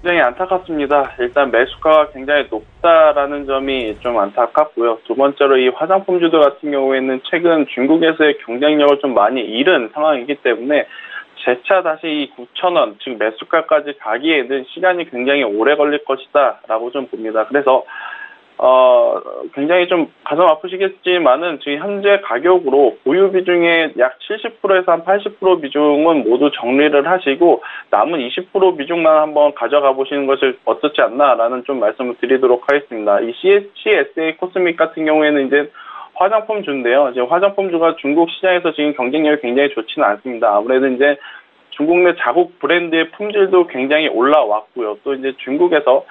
S5: 굉장히 안타깝습니다. 일단 매수가가 굉장히 높다라는 점이 좀 안타깝고요. 두 번째로 이 화장품주들 같은 경우에는 최근 중국에서의 경쟁력을 좀 많이 잃은 상황이기 때문에 재차 다시 이 9,000원, 즉 매수가까지 가기에는 시간이 굉장히 오래 걸릴 것이다 라고 좀 봅니다. 그래서 굉장히 좀 가슴 아프시겠지만은 지금 현재 가격으로 보유 비중의 약 70%에서 한 80% 비중은 모두 정리를 하시고 남은 20% 비중만 한번 가져가 보시는 것이 어떻지 않나라는 좀 말씀을 드리도록 하겠습니다. 이 CSA 코스믹 같은 경우에는 이제 화장품주인데요. 이제 화장품주가 중국 시장에서 지금 경쟁력이 굉장히 좋지는 않습니다. 아무래도 이제 중국 내 자국 브랜드의 품질도 굉장히 올라왔고요. 또 이제 중국에서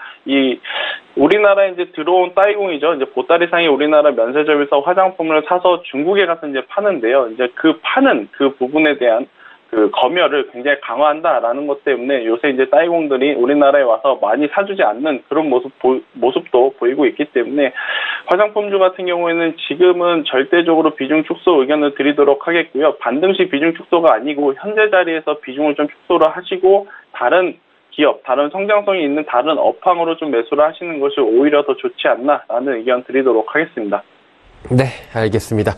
S5: 우리나라에 이제 들어온 따이공이죠. 이제 보따리상이 우리나라 면세점에서 화장품을 사서 중국에 가서 이제 파는데요. 이제 그 파는 그 부분에 대한 그 검열을 굉장히 강화한다라는 것 때문에 요새 이제 따이공들이 우리나라에 와서 많이 사주지 않는 그런 모습도 보이고 있기 때문에 화장품주 같은 경우에는 지금은 절대적으로 비중 축소 의견을 드리도록 하겠고요. 반등시 비중 축소가 아니고 현재 자리에서 비중을 좀 축소를 하시고 다른 기업, 다른 성장성이 있는 다른 업황으로 좀 매수를 하시는 것이 오히려 더 좋지 않나라는 의견 드리도록 하겠습니다.
S2: 네, 알겠습니다.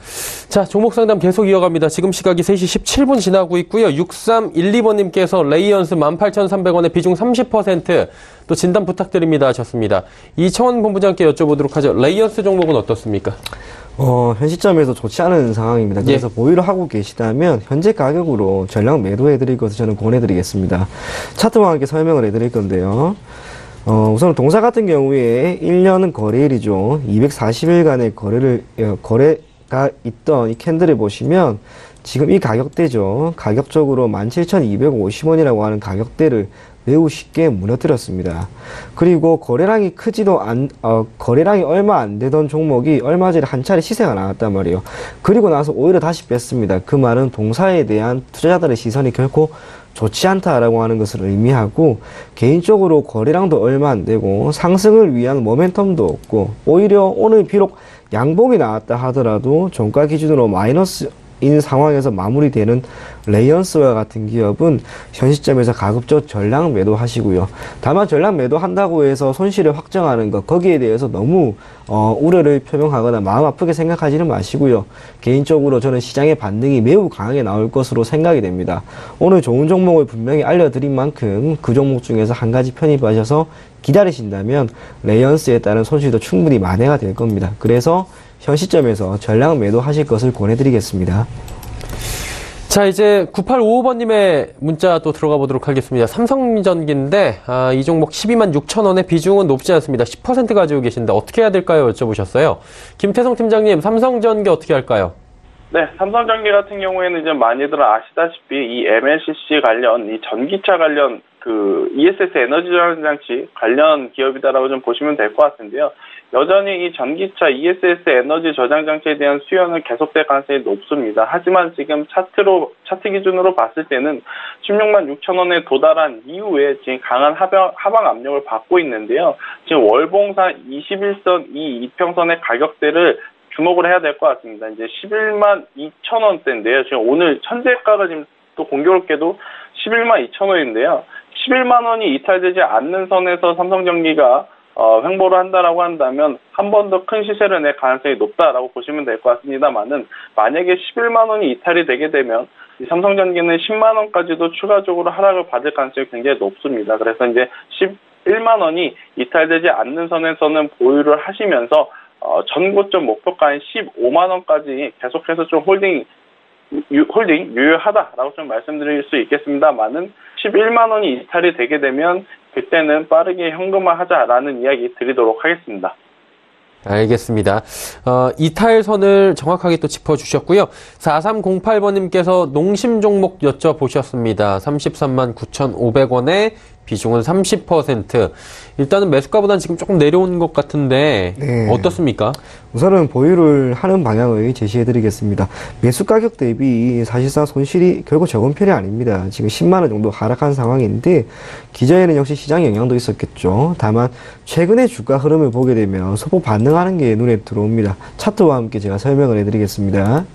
S2: 자, 종목 상담 계속 이어갑니다. 지금 시각이 3시 17분 지나고 있고요. 6312번님께서 레이언스 18,300원에 비중 30%, 또 진단 부탁드립니다 하셨습니다. 이청원 본부장께 여쭤보도록 하죠. 레이언스 종목은 어떻습니까?
S4: 현 시점에서 좋지 않은 상황입니다. 그래서 보유를 하고 계시다면 현재 가격으로 전량 매도해드릴 것을 저는 권해드리겠습니다. 차트와 함께 설명을 해드릴 건데요. 우선 동사 같은 경우에 1년은 거래일이죠. 240일간의 거래가 있던 이 캔들을 보시면 지금 이 가격대죠. 가격적으로 17,250원이라고 하는 가격대를 매우 쉽게 무너뜨렸습니다. 그리고 거래량이 거래량이 얼마 안 되던 종목이 얼마 전에 한 차례 시세가 나왔단 말이에요. 그리고 나서 오히려 다시 뺐습니다. 그 말은 동사에 대한 투자자들의 시선이 결코 좋지 않다라고 하는 것을 의미하고, 개인적으로 거래량도 얼마 안 되고 상승을 위한 모멘텀도 없고, 오히려 오늘 비록 양봉이 나왔다 하더라도 종가 기준으로 마이너스인 상황에서 마무리되는 레이언스와 같은 기업은 현 시점에서 가급적 전량 매도하시고요. 다만 전량 매도한다고 해서 손실을 확정하는 것, 거기에 대해서 너무 우려를 표명하거나 마음 아프게 생각하지는 마시고요. 개인적으로 저는 시장의 반등이 매우 강하게 나올 것으로 생각이 됩니다. 오늘 좋은 종목을 분명히 알려드린 만큼 그 종목 중에서 한 가지 편입하셔서 기다리신다면 레이언스에 따른 손실도 충분히 만회가 될 겁니다. 그래서 현 시점에서 전량 매도하실 것을 권해드리겠습니다.
S2: 자, 이제 9855번님의 문자 또 들어가 보도록 하겠습니다. 삼성전기인데, 이 종목 126,000원에 비중은 높지 않습니다. 10% 가지고 계신데 어떻게 해야 될까요? 여쭤보셨어요. 김태성 팀장님, 삼성전기 어떻게 할까요?
S5: 네, 삼성전기 같은 경우에는 이제 많이들 아시다시피 이 MLCC 관련, 이 전기차 관련 ESS 에너지 저장 장치 관련 기업이다라고 좀 보시면 될 것 같은데요. 여전히 이 전기차 ESS 에너지 저장 장치에 대한 수요는 계속될 가능성이 높습니다. 하지만 지금 차트 기준으로 봤을 때는 166,000원에 도달한 이후에 지금 강한 하방 압력을 받고 있는데요. 지금 월봉상 21선 이 이평선의 가격대를 주목을 해야 될 것 같습니다. 이제 112,000원대인데요. 지금 오늘 현재가가 지금 또 공교롭게도 112,000원인데요. 11만 원이 이탈되지 않는 선에서 삼성전기가 횡보를 한다라고 한다면 한 번 더 큰 시세를 낼 가능성이 높다라고 보시면 될 것 같습니다만은, 만약에 11만 원이 이탈이 되게 되면 이 삼성전기는 10만 원까지도 추가적으로 하락을 받을 가능성이 굉장히 높습니다. 그래서 이제 11만 원이 이탈되지 않는 선에서는 보유를 하시면서 전고점 목표가인 15만 원까지 계속해서 좀 홀딩 유효하다라고 좀 말씀드릴 수 있겠습니다만은, 11만 원이 이탈이 되게 되면 그때는 빠르게 현금화하자라는 이야기 드리도록 하겠습니다.
S2: 알겠습니다. 이탈선을 정확하게 또 짚어주셨고요. 4308번님께서 농심 종목 여쭤보셨습니다. 33만 9,500원에 비중은 30%. 일단은 매수가보다는 지금 조금 내려온 것 같은데 어떻습니까?
S4: 우선은 보유를 하는 방향을 제시해드리겠습니다. 매수 가격 대비 사실상 손실이 결국 적은 편이 아닙니다. 지금 10만 원 정도 하락한 상황인데 기저에는 역시 시장 영향도 있었겠죠. 다만 최근의 주가 흐름을 보게 되면 소폭 반등하는 게 눈에 들어옵니다. 차트와 함께 제가 설명을 해드리겠습니다.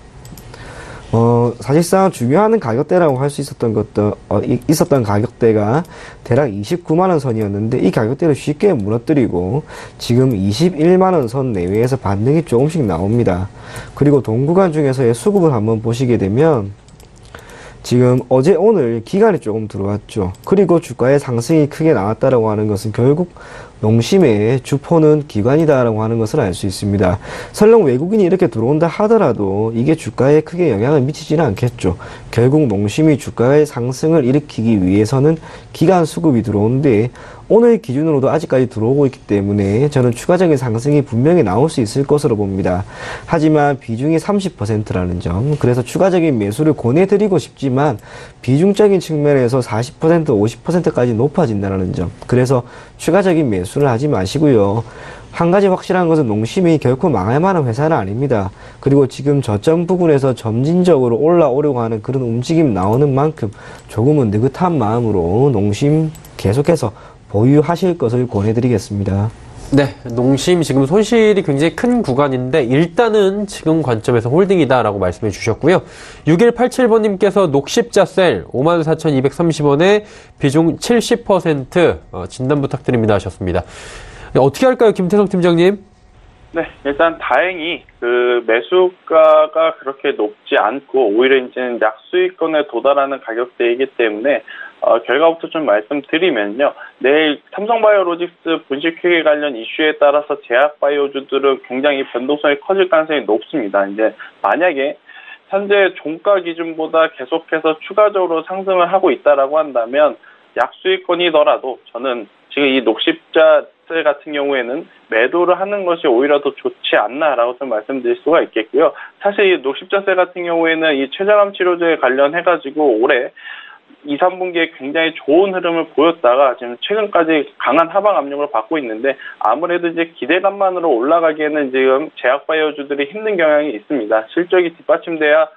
S4: 사실상 중요한 가격대라고 할 수 있었던 가격대가 대략 29만원 선이었는데, 이 가격대를 쉽게 무너뜨리고 지금 21만원 선 내외에서 반등이 조금씩 나옵니다. 그리고 동구간 중에서의 수급을 한번 보시게 되면 지금 어제 오늘 기간이 조금 들어왔죠. 그리고 주가의 상승이 크게 나왔다라고 하는 것은 결국 농심의 주포는 기관이다라고 하는 것을 알 수 있습니다. 설령 외국인이 이렇게 들어온다 하더라도 이게 주가에 크게 영향을 미치지는 않겠죠. 결국 농심이 주가의 상승을 일으키기 위해서는 기관 수급이 들어오는데 오늘 기준으로도 아직까지 들어오고 있기 때문에 저는 추가적인 상승이 분명히 나올 수 있을 것으로 봅니다. 하지만 비중이 30%라는 점, 그래서 추가적인 매수를 권해드리고 싶지만 비중적인 측면에서 40%, 50%까지 높아진다는 점, 그래서 추가적인 매수를 하지 마시고요. 한 가지 확실한 것은 농심이 결코 망할 만한 회사는 아닙니다. 그리고 지금 저점 부분에서 점진적으로 올라오려고 하는 그런 움직임 나오는 만큼 조금은 느긋한 마음으로 농심 계속해서 보유하실 것을 권해드리겠습니다.
S2: 네, 농심 지금 손실이 굉장히 큰 구간인데 일단은 지금 관점에서 홀딩이다라고 말씀해 주셨고요. 6187번님께서 녹십자셀 54,230원에 비중 70% 진단 부탁드립니다 하셨습니다. 어떻게 할까요, 김태성 팀장님?
S5: 네, 일단 다행히 그 매수가가 그렇게 높지 않고 오히려 이제는 약수익권에 도달하는 가격대이기 때문에 결과부터 좀 말씀드리면요. 내일 삼성바이오로직스 분식회계 관련 이슈에 따라서 제약바이오주들은 굉장히 변동성이 커질 가능성이 높습니다. 이제 만약에 현재 종가 기준보다 계속해서 추가적으로 상승을 하고 있다라고 한다면 약수익권이더라도 저는 지금 이 녹십자셀 같은 경우에는 매도를 하는 것이 오히려 더 좋지 않나라고 좀 말씀드릴 수가 있겠고요. 사실 이 녹십자셀 같은 경우에는 이 췌장암 치료제에 관련해가지고 올해 2, 3분기에 굉장히 좋은 흐름을 보였다가 지금 최근까지 강한 하방 압력을 받고 있는데 아무래도 이제 기대감만으로 올라가기에는 지금 제약바이오주들이 힘든 경향이 있습니다. 실적이 뒷받침돼야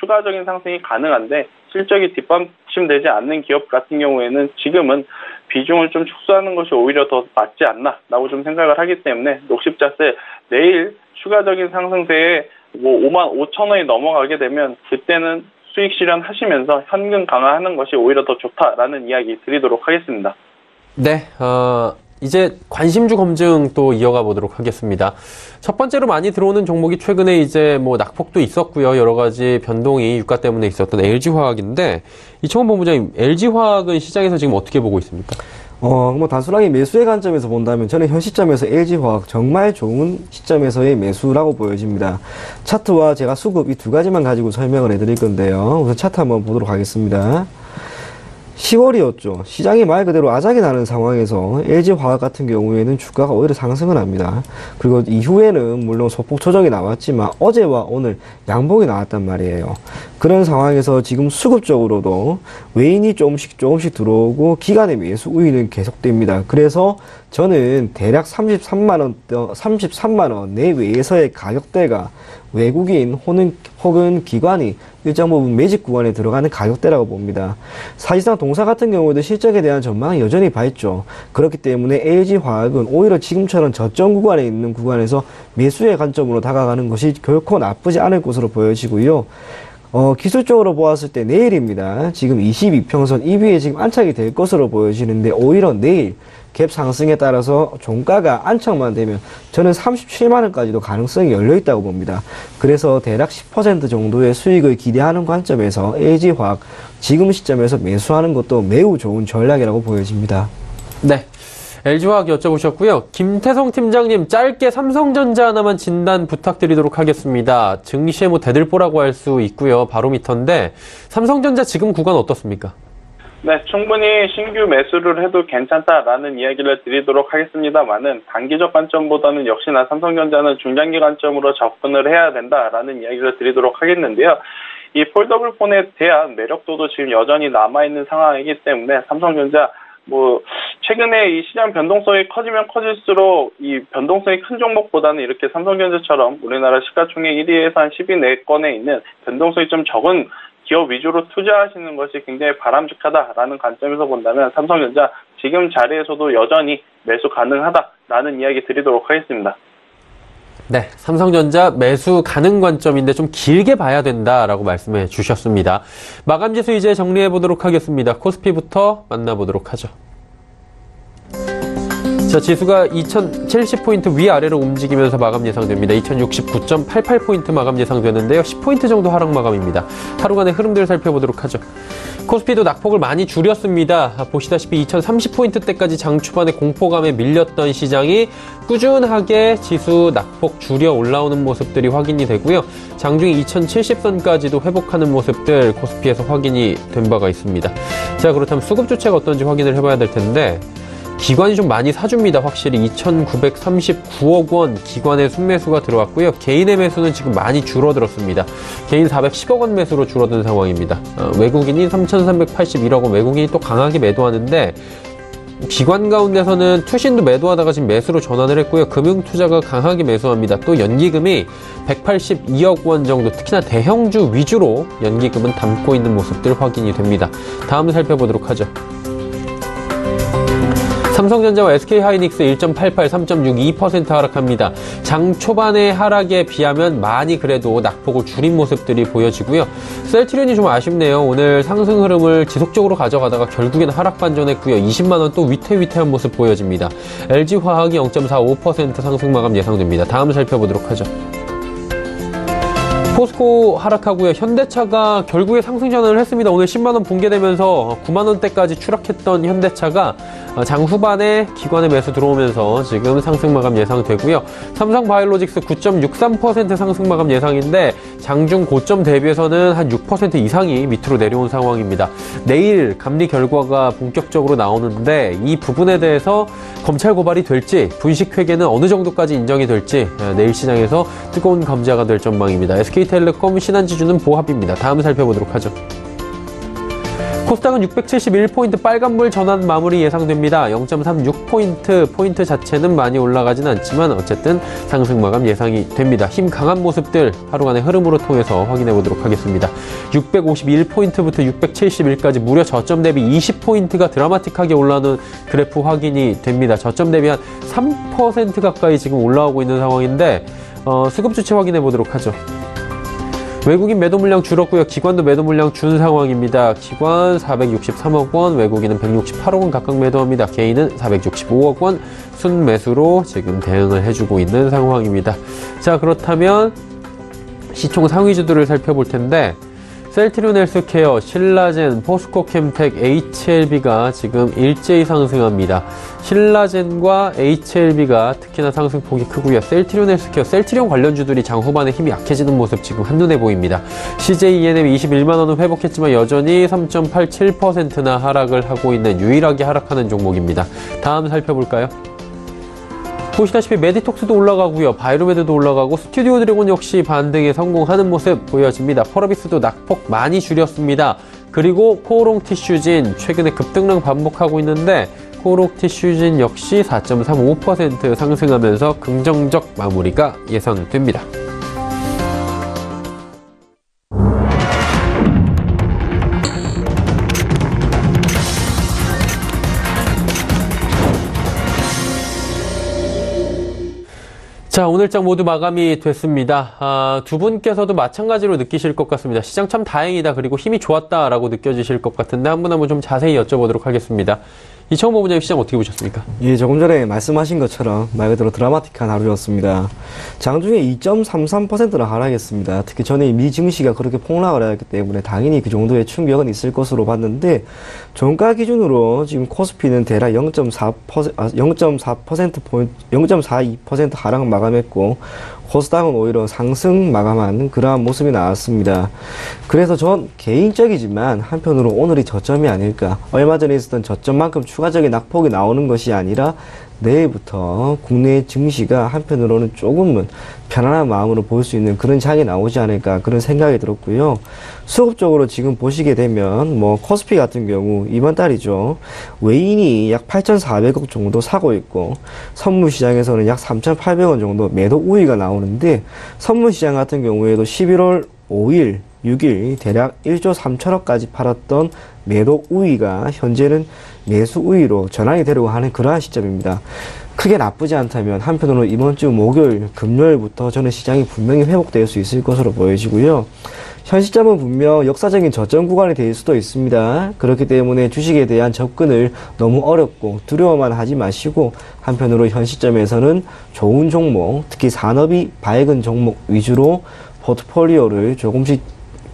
S5: 추가적인 상승이 가능한데 실적이 뒷받침되지 않는 기업 같은 경우에는 지금은 비중을 좀 축소하는 것이 오히려 더 맞지 않나라고 좀 생각을 하기 때문에 녹십자셀 내일 추가적인 상승세에 55,000원이 넘어가게 되면 그때는 수익 실현하시면서 현금 강화하는 것이 오히려 더 좋다라는 이야기 드리도록 하겠습니다.
S2: 네, 이제 관심주 검증 또 이어가 보도록 하겠습니다. 첫 번째로 많이 들어오는 종목이 최근에 이제 뭐 낙폭도 있었고요. 여러 가지 변동이 유가 때문에 있었던 LG화학인데 이청훈 본부장님, LG화학은 시장에서 지금 어떻게 보고 있습니까?
S4: 뭐 단순하게 매수의 관점에서 본다면 저는 현 시점에서 LG화학 정말 좋은 시점에서의 매수라고 보여집니다. 차트와 제가 수급 이 두 가지만 가지고 설명을 해드릴 건데요. 우선 차트 한번 보도록 하겠습니다. 10월이었죠. 시장이 말 그대로 아작이 나는 상황에서 LG화학 같은 경우에는 주가가 오히려 상승을 합니다. 그리고 이후에는 물론 소폭 조정이 나왔지만 어제와 오늘 양봉이 나왔단 말이에요. 그런 상황에서 지금 수급적으로도 외인이 조금씩 들어오고 기관의 매수 우위는 계속됩니다. 그래서 저는 대략 33만원 내외에서의 가격대가 외국인 혹은 기관이 일정 부분 매집 구간에 들어가는 가격대라고 봅니다. 사실상 동사 같은 경우에도 실적에 대한 전망이 여전히 밝죠. 그렇기 때문에 LG화학은 오히려 지금처럼 저점 구간에 있는 구간에서 매수의 관점으로 다가가는 것이 결코 나쁘지 않을 것으로 보여지고요. 기술적으로 보았을 때 내일입니다. 지금 22평선 2위에 지금 안착이 될 것으로 보여지는데 오히려 내일 갭 상승에 따라서 종가가 안착만 되면 저는 37만원까지도 가능성이 열려있다고 봅니다. 그래서 대략 10% 정도의 수익을 기대하는 관점에서 LG화학 지금 시점에서 매수하는 것도 매우 좋은 전략이라고 보여집니다.
S2: 네, LG화학 여쭤보셨고요. 김태성 팀장님, 짧게 삼성전자 하나만 진단 부탁드리도록 하겠습니다. 증시에 뭐 대들보라고 할 수 있고요. 바로미터인데 삼성전자 지금 구간 어떻습니까?
S5: 네, 충분히 신규 매수를 해도 괜찮다라는 이야기를 드리도록 하겠습니다만은 단기적 관점보다는 역시나 삼성전자는 중장기 관점으로 접근을 해야 된다라는 이야기를 드리도록 하겠는데요. 이 폴더블 폰에 대한 매력도도 지금 여전히 남아있는 상황이기 때문에 삼성전자 최근에 이 시장 변동성이 커지면 커질수록 이 변동성이 큰 종목보다는 이렇게 삼성전자처럼 우리나라 시가총액 1위에서 한 10위 내권에 있는 변동성이 좀 적은 기업 위주로 투자하시는 것이 굉장히 바람직하다라는 관점에서 본다면 삼성전자 지금 자리에서도 여전히 매수 가능하다라는 이야기 드리도록 하겠습니다.
S2: 네, 삼성전자 매수 가능 관점인데 좀 길게 봐야 된다라고 말씀해 주셨습니다. 마감지수 이제 정리해 보도록 하겠습니다. 코스피부터 만나보도록 하죠. 자, 지수가 2070포인트 위아래로 움직이면서 마감 예상됩니다. 2069.88포인트 마감 예상되는데요. 10포인트 정도 하락 마감입니다. 하루간의 흐름들 살펴보도록 하죠. 코스피도 낙폭을 많이 줄였습니다. 보시다시피 2030포인트대까지 장 초반에 공포감에 밀렸던 시장이 꾸준하게 지수 낙폭 줄여 올라오는 모습들이 확인이 되고요. 장중에 2070선까지도 회복하는 모습들 코스피에서 확인이 된 바가 있습니다. 자, 그렇다면 수급 주체가 어떤지 확인을 해봐야 될 텐데, 기관이 좀 많이 사줍니다. 확실히 2,939억 원 기관의 순매수가 들어왔고요. 개인의 매수는 지금 많이 줄어들었습니다. 개인 410억 원 매수로 줄어든 상황입니다. 외국인이 3,381억 원, 외국인이 또 강하게 매도하는데, 기관 가운데서는 투신도 매도하다가 지금 매수로 전환을 했고요. 금융투자가 강하게 매수합니다. 또 연기금이 182억 원 정도, 특히나 대형주 위주로 연기금은 담고 있는 모습들 확인이 됩니다. 다음 살펴보도록 하죠. 삼성전자와 SK하이닉스 1.88, 3.62% 하락합니다. 장 초반의 하락에 비하면 많이 그래도 낙폭을 줄인 모습들이 보여지고요. 셀트리온이 좀 아쉽네요. 오늘 상승 흐름을 지속적으로 가져가다가 결국에는 하락 반전했고요. 20만원 또 위태위태한 모습 보여집니다. LG화학이 0.45% 상승 마감 예상됩니다. 다음 살펴보도록 하죠. 포스코 하락하고요. 현대차가 결국에 상승 전환을 했습니다. 오늘 10만원 붕괴되면서 9만원대까지 추락했던 현대차가 장 후반에 기관의 매수 들어오면서 지금 상승 마감 예상되고요. 삼성바이오로직스 9.63% 상승 마감 예상인데 장중 고점 대비해서는 한 6% 이상이 밑으로 내려온 상황입니다. 내일 감리 결과가 본격적으로 나오는데 이 부분에 대해서 검찰 고발이 될지, 분식회계는 어느 정도까지 인정이 될지 내일 시장에서 뜨거운 감자가 될 전망입니다. SK텔레콤, 신한지주는 보합입니다. 다음 살펴보도록 하죠. 코스닥은 671포인트 빨간불 전환 마무리 예상됩니다. 0.36포인트, 포인트 자체는 많이 올라가진 않지만 어쨌든 상승 마감 예상이 됩니다. 힘 강한 모습들 하루간의 흐름으로 통해서 확인해 보도록 하겠습니다. 651포인트부터 671까지 무려 저점 대비 20포인트가 드라마틱하게 올라오는 그래프 확인이 됩니다. 저점 대비 한 3% 가까이 지금 올라오고 있는 상황인데, 수급 주체 확인해 보도록 하죠. 외국인 매도 물량 줄었고요. 기관도 매도 물량 준 상황입니다. 기관 463억 원, 외국인은 168억 원 각각 매도합니다. 개인은 465억 원 순매수로 지금 대응을 해주고 있는 상황입니다. 자, 그렇다면 시총 상위주들을 살펴볼 텐데, 셀트리온 헬스케어, 신라젠, 포스코캠텍, HLB가 지금 일제히 상승합니다. 신라젠과 HLB가 특히나 상승폭이 크고요. 셀트리온 헬스케어, 셀트리온 관련주들이 장 후반에 힘이 약해지는 모습 지금 한눈에 보입니다. CJENM 21만원은 회복했지만 여전히 3.87%나 하락을 하고 있는, 유일하게 하락하는 종목입니다. 다음 살펴볼까요? 보시다시피 메디톡스도 올라가고요. 바이로메드도 올라가고 스튜디오 드래곤 역시 반등에 성공하는 모습 보여집니다. 펄어비스도 낙폭 많이 줄였습니다. 그리고 코오롱 티슈진 최근에 급등량 반복하고 있는데, 코오롱 티슈진 역시 4.35% 상승하면서 긍정적 마무리가 예상됩니다. 자, 오늘장 모두 마감이 됐습니다. 두 분께서도 마찬가지로 느끼실 것 같습니다. 시장 참 다행이다, 그리고 힘이 좋았다라고 느껴지실 것 같은데 한 분 한 분 좀 자세히 여쭤보도록 하겠습니다. 이청호 본부장님, 시장 어떻게 보셨습니까?
S4: 예, 조금 전에 말씀하신 것처럼 말 그대로 드라마틱한 하루였습니다. 장중에 2.33%나 하락했습니다. 특히 전에 미 증시가 그렇게 폭락을 했기 때문에 당연히 그 정도의 충격은 있을 것으로 봤는데, 종가 기준으로 지금 코스피는 대략 0.42% 하락 마감했고, 코스닥은 오히려 상승 마감한 그러한 모습이 나왔습니다. 그래서 전 개인적이지만 한편으로 오늘이 저점이 아닐까, 얼마 전에 있었던 저점만큼 추가적인 낙폭이 나오는 것이 아니라 내일부터 국내 증시가 한편으로는 조금은 편안한 마음으로 볼 수 있는 그런 장이 나오지 않을까, 그런 생각이 들었고요. 수급적으로 지금 보시게 되면 코스피 같은 경우 이번 달이죠, 외인이 약 8,400억 정도 사고 있고, 선물시장에서는 약 3,800원 정도 매도 우위가 나오는데, 선물시장 같은 경우에도 11월 5일, 6일 대략 1조 3천억까지 팔았던 매도 우위가 현재는 매수 우위로 전환이 되려고 하는 그러한 시점입니다. 크게 나쁘지 않다면 한편으로 이번 주 목요일, 금요일부터 저는 시장이 분명히 회복될 수 있을 것으로 보여지고요. 현 시점은 분명 역사적인 저점 구간이 될 수도 있습니다. 그렇기 때문에 주식에 대한 접근을 너무 어렵고 두려워만 하지 마시고, 한편으로 현 시점에서는 좋은 종목, 특히 산업이 밝은 종목 위주로 포트폴리오를 조금씩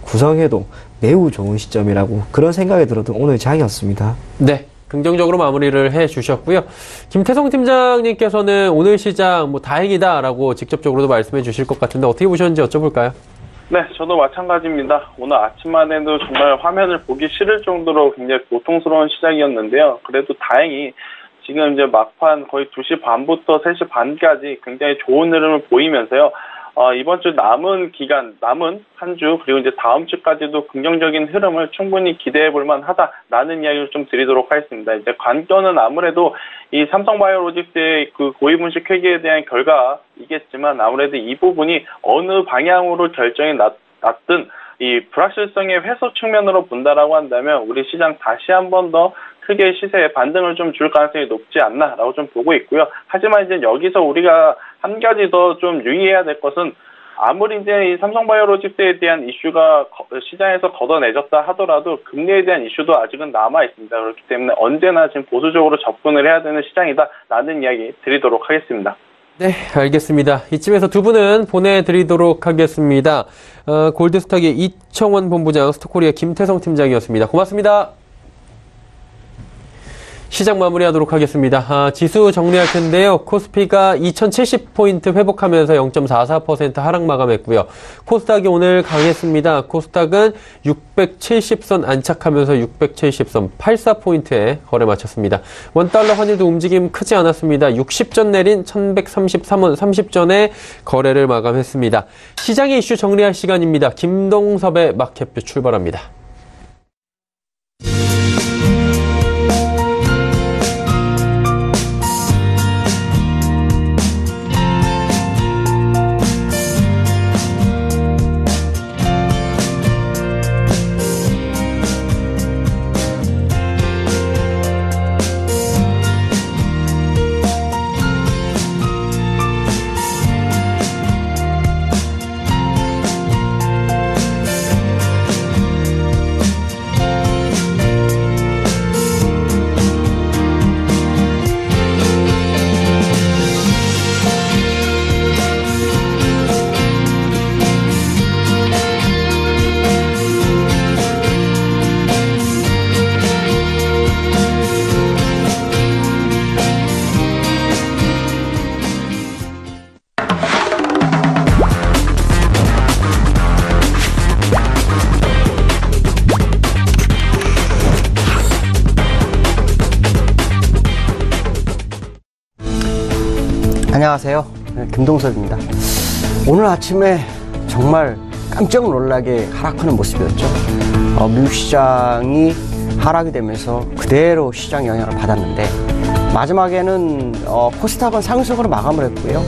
S4: 구성해도 매우 좋은 시점이라고, 그런 생각이 들었던 오늘 장이었습니다.
S2: 네. 긍정적으로 마무리를 해 주셨고요. 김태성 팀장님께서는 오늘 시장 다행이다라고 직접적으로도 말씀해 주실 것 같은데 어떻게 보셨는지 여쭤볼까요?
S5: 네, 저도 마찬가지입니다. 오늘 아침만 해도 정말 화면을 보기 싫을 정도로 굉장히 고통스러운 시작이었는데요. 그래도 다행히 지금 이제 막판 거의 2시 반부터 3시 반까지 굉장히 좋은 흐름을 보이면서요. 이번 주 남은 한 주, 그리고 이제 다음 주까지도 긍정적인 흐름을 충분히 기대해 볼 만하다라는 이야기를 좀 드리도록 하겠습니다. 이제 관건은 아무래도 이 삼성바이오로직스의 그 고위분식 회계에 대한 결과이겠지만, 아무래도 이 부분이 어느 방향으로 결정이 났든 이 불확실성의 해소 측면으로 본다라고 한다면 우리 시장 다시 한 번 더 크게 시세에 반등을 좀 줄 가능성이 높지 않나라고 좀 보고 있고요. 하지만 이제 여기서 우리가 한 가지 더 좀 유의해야 될 것은, 아무리 이제 이 삼성바이오로직스에 대한 이슈가 시장에서 걷어내졌다 하더라도 금리에 대한 이슈도 아직은 남아 있습니다. 그렇기 때문에 언제나 지금 보수적으로 접근을 해야 되는 시장이다라는 이야기 드리도록 하겠습니다.
S2: 네, 알겠습니다. 이쯤에서 두 분은 보내드리도록 하겠습니다. 골드스탁의 이청원 본부장, 스토코리아 김태성 팀장이었습니다. 고맙습니다. 시장 마무리하도록 하겠습니다. 지수 정리할 텐데요. 코스피가 2070포인트 회복하면서 0.44% 하락 마감했고요. 코스닥이 오늘 강했습니다. 코스닥은 670선 안착하면서 670선 84포인트에 거래 마쳤습니다. 원달러 환율도 움직임 크지 않았습니다. 60전 내린 1133원 30전에 거래를 마감했습니다. 시장의 이슈 정리할 시간입니다. 김동섭의 마켓뷰 출발합니다.
S6: 안녕하세요. 김동섭입니다. 오늘 아침에 정말 깜짝 놀라게 하락하는 모습이었죠. 미국 시장이 하락이 되면서 그대로 시장 영향을 받았는데, 마지막에는 코스닥은 상승으로 마감을 했고요.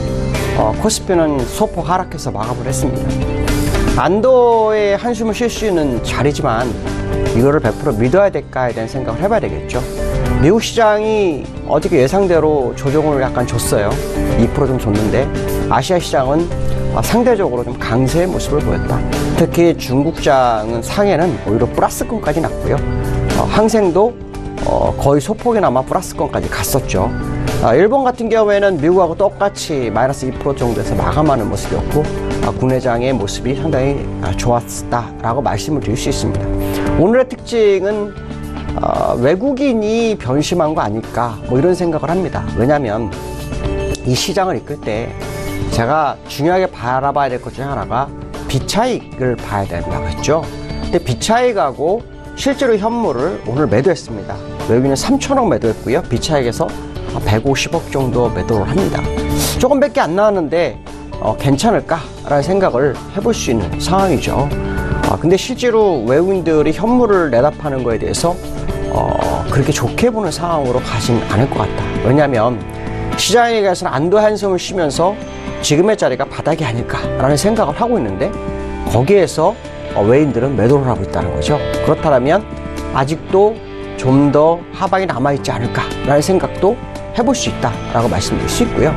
S6: 코스피는 소폭 하락해서 마감을 했습니다. 안도의 한숨을 쉴 수 있는 자리지만 이거를 100% 믿어야 될까에 대한 생각을 해봐야 되겠죠. 미국 시장이 어저께 예상대로 조정을 약간 줬어요. 2% 좀 줬는데, 아시아 시장은 상대적으로 좀 강세의 모습을 보였다. 특히 중국장은 상해는 오히려 플러스권까지 났고요. 항생도 거의 소폭이나마 플러스권까지 갔었죠. 일본 같은 경우에는 미국하고 똑같이 마이너스 2% 정도에서 마감하는 모습이었고, 국내장의 모습이 상당히 좋았다라고 말씀을 드릴 수 있습니다. 오늘의 특징은 외국인이 변심한 거 아닐까, 이런 생각을 합니다. 왜냐하면 이 시장을 이끌 때 제가 중요하게 바라봐야 될 것 중에 하나가 비차익을 봐야 된다고 했죠. 근데 비차익하고 실제로 현물을 오늘 매도했습니다. 외국인은 3천억 매도했고요. 비차익에서 150억 정도 매도를 합니다. 조금밖에 안 나왔는데 괜찮을까라는 생각을 해볼 수 있는 상황이죠. 근데 실제로 외국인들이 현물을 내다 파는 거에 대해서 그렇게 좋게 보는 상황으로 가진 않을 것 같다. 왜냐하면 시장에 대해서는 안도 한숨을 쉬면서 지금의 자리가 바닥이 아닐까라는 생각을 하고 있는데, 거기에서 외인들은 매도를 하고 있다는 거죠. 그렇다면 아직도 좀 더 하방이 남아있지 않을까라는 생각도 해볼 수 있다라고 말씀드릴 수 있고요.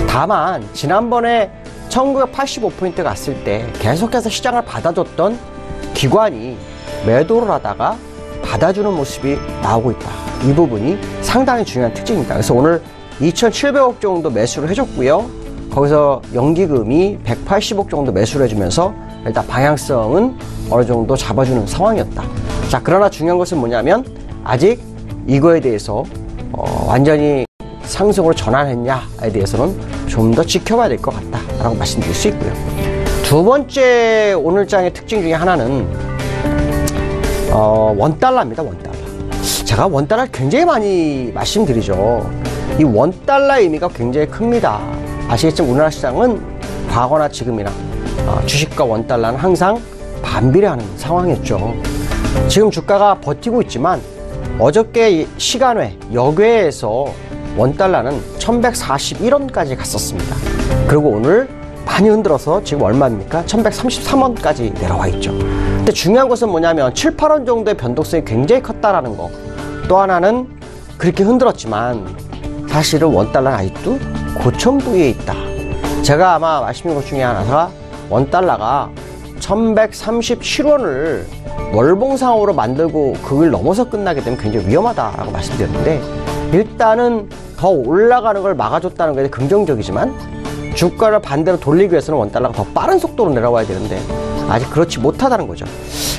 S6: 다만 지난번에 1985포인트 갔을 때 계속해서 시장을 받아줬던 기관이 매도를 하다가 받아주는 모습이 나오고 있다. 이 부분이 상당히 중요한 특징입니다. 그래서 오늘 2,700억 정도 매수를 해줬고요. 거기서 연기금이 180억 정도 매수를 해주면서 일단 방향성은 어느 정도 잡아주는 상황이었다. 자, 그러나 중요한 것은 뭐냐면 아직 이거에 대해서 완전히 상승으로 전환했냐에 대해서는 좀 더 지켜봐야 될 것 같다라고 말씀드릴 수 있고요. 두 번째 오늘장의 특징 중에 하나는 원달러입니다. 원달러. 제가 원달러를 굉장히 많이 말씀드리죠. 이 원달러의 의미가 굉장히 큽니다. 아시겠지만 우리나라 시장은 과거나 지금이나 주식과 원달러는 항상 반비례하는 상황이었죠. 지금 주가가 버티고 있지만 어저께 시간외 역외에서 원달러는 1141원까지 갔었습니다. 그리고 오늘 많이 흔들어서 지금 얼마입니까? 1133원까지 내려와 있죠. 근데 중요한 것은 뭐냐면 7, 8원 정도의 변동성이 굉장히 컸다라는 거. 또 하나는 그렇게 흔들었지만 사실은 원달러는 아직도 고점 부위에 있다. 제가 아마 말씀드린 것 중에 하나가 원달러가 1137원을 월봉상으로 만들고 그걸 넘어서 끝나게 되면 굉장히 위험하다라고 말씀드렸는데 일단은 더 올라가는 걸 막아줬다는 게 긍정적이지만 주가를 반대로 돌리기 위해서는 원달러가 더 빠른 속도로 내려와야 되는데 아직 그렇지 못하다는 거죠.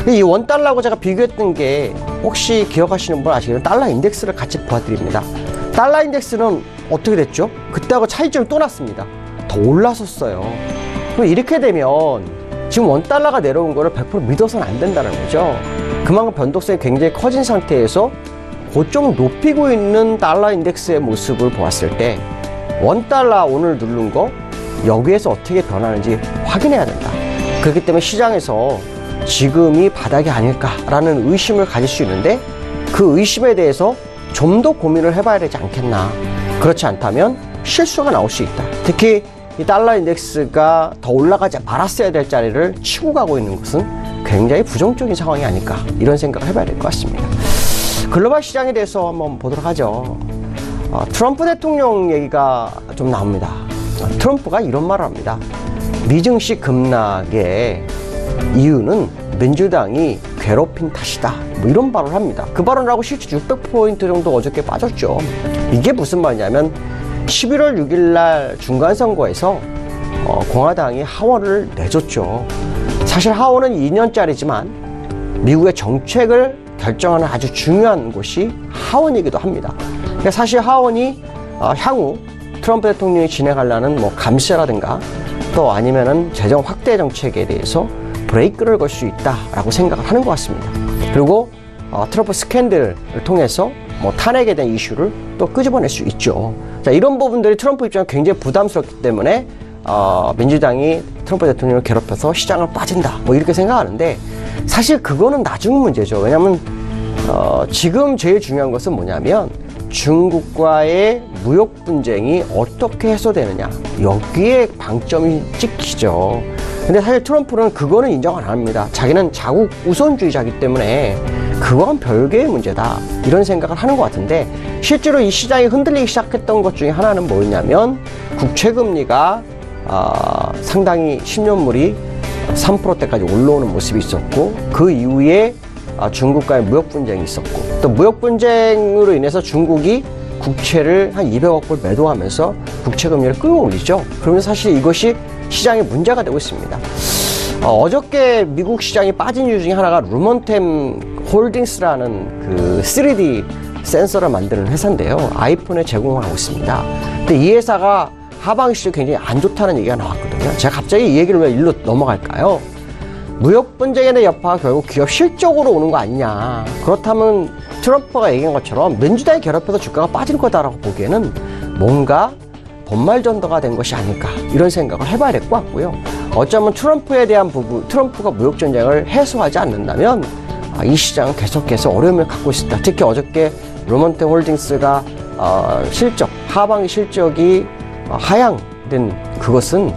S6: 이 원달러하고 제가 비교했던 게 혹시 기억하시는 분 아시겠어요? 달러 인덱스를 같이 보아드립니다. 달러 인덱스는 어떻게 됐죠? 그때하고 차이점이 또 났습니다. 더 올라섰어요. 그럼 이렇게 되면 지금 원달러가 내려온 거를 100% 믿어서는 안 된다는 거죠. 그만큼 변동성이 굉장히 커진 상태에서 고점을 높이고 있는 달러 인덱스의 모습을 보았을 때 원달러 오늘 누른 거 여기에서 어떻게 변하는지 확인해야 된다. 그렇기 때문에 시장에서 지금이 바닥이 아닐까라는 의심을 가질 수 있는데 그 의심에 대해서 좀 더 고민을 해봐야 되지 않겠나. 그렇지 않다면 실수가 나올 수 있다. 특히 이 달러 인덱스가 더 올라가지 말았어야 될 자리를 치고 가고 있는 것은 굉장히 부정적인 상황이 아닐까 이런 생각을 해봐야 될 것 같습니다. 글로벌 시장에 대해서 한번 보도록 하죠. 트럼프 대통령 얘기가 좀 나옵니다. 트럼프가 이런 말을 합니다. 미증시 급락의 이유는 민주당이 괴롭힌 탓이다. 뭐 이런 발언을 합니다. 그 발언을 하고 실제 600포인트 정도 어저께 빠졌죠. 이게 무슨 말이냐면 11월 6일 날 중간선거에서 공화당이 하원을 내줬죠. 사실 하원은 2년짜리지만 미국의 정책을 결정하는 아주 중요한 곳이 하원이기도 합니다. 그러니까 사실 하원이 향후 트럼프 대통령이 진행하려는 뭐 감세라든가 또 아니면은 재정 확대 정책에 대해서 브레이크를 걸 수 있다라고 생각을 하는 것 같습니다. 그리고 트럼프 스캔들을 통해서 뭐 탄핵에 대한 이슈를 또 끄집어낼 수 있죠. 자, 이런 부분들이 트럼프 입장에 굉장히 부담스럽기 때문에 민주당이 트럼프 대통령을 괴롭혀서 시장을 빠진다 뭐 이렇게 생각하는데 사실 그거는 나중 문제죠. 왜냐하면 지금 제일 중요한 것은 뭐냐면 중국과의 무역 분쟁이 어떻게 해소되느냐 여기에 방점이 찍히죠. 근데 사실 트럼프는 그거는 인정 안 합니다. 자기는 자국 우선주의자이기 때문에 그건 별개의 문제다 이런 생각을 하는 것 같은데 실제로 이 시장이 흔들리기 시작했던 것 중에 하나는 뭐였냐면 국채금리가 상당히 10년물이 3%대까지 올라오는 모습이 있었고 그 이후에 중국과의 무역 분쟁이 있었고 또 무역 분쟁으로 인해서 중국이 국채를 한 200억 불 매도하면서 국채금리를 끌어올리죠. 그러면 사실 이것이 시장에 문제가 되고 있습니다. 어저께 미국 시장이 빠진 이유 중에 하나가 루먼템 홀딩스라는 그 3D 센서를 만드는 회사인데요. 아이폰에 제공을 하고 있습니다. 근데 이 회사가 하방 시장이 굉장히 안 좋다는 얘기가 나왔거든요. 제가 갑자기 이 얘기를 왜 일로 넘어갈까요? 무역 분쟁에 대한 여파가 결국 기업 실적으로 오는 거 아니냐. 그렇다면 트럼프가 얘기한 것처럼 민주당이 괴롭혀서 주가가 빠질 거다라고 보기에는 뭔가 본말 전도가 된 것이 아닐까 이런 생각을 해봐야 될 것 같고요. 어쩌면 트럼프에 대한 부분, 트럼프가 무역 전쟁을 해소하지 않는다면 이 시장은 계속해서 어려움을 갖고 있습니다. 특히 어저께 루먼템 홀딩스가 실적, 하반기 실적이 하향된 그것은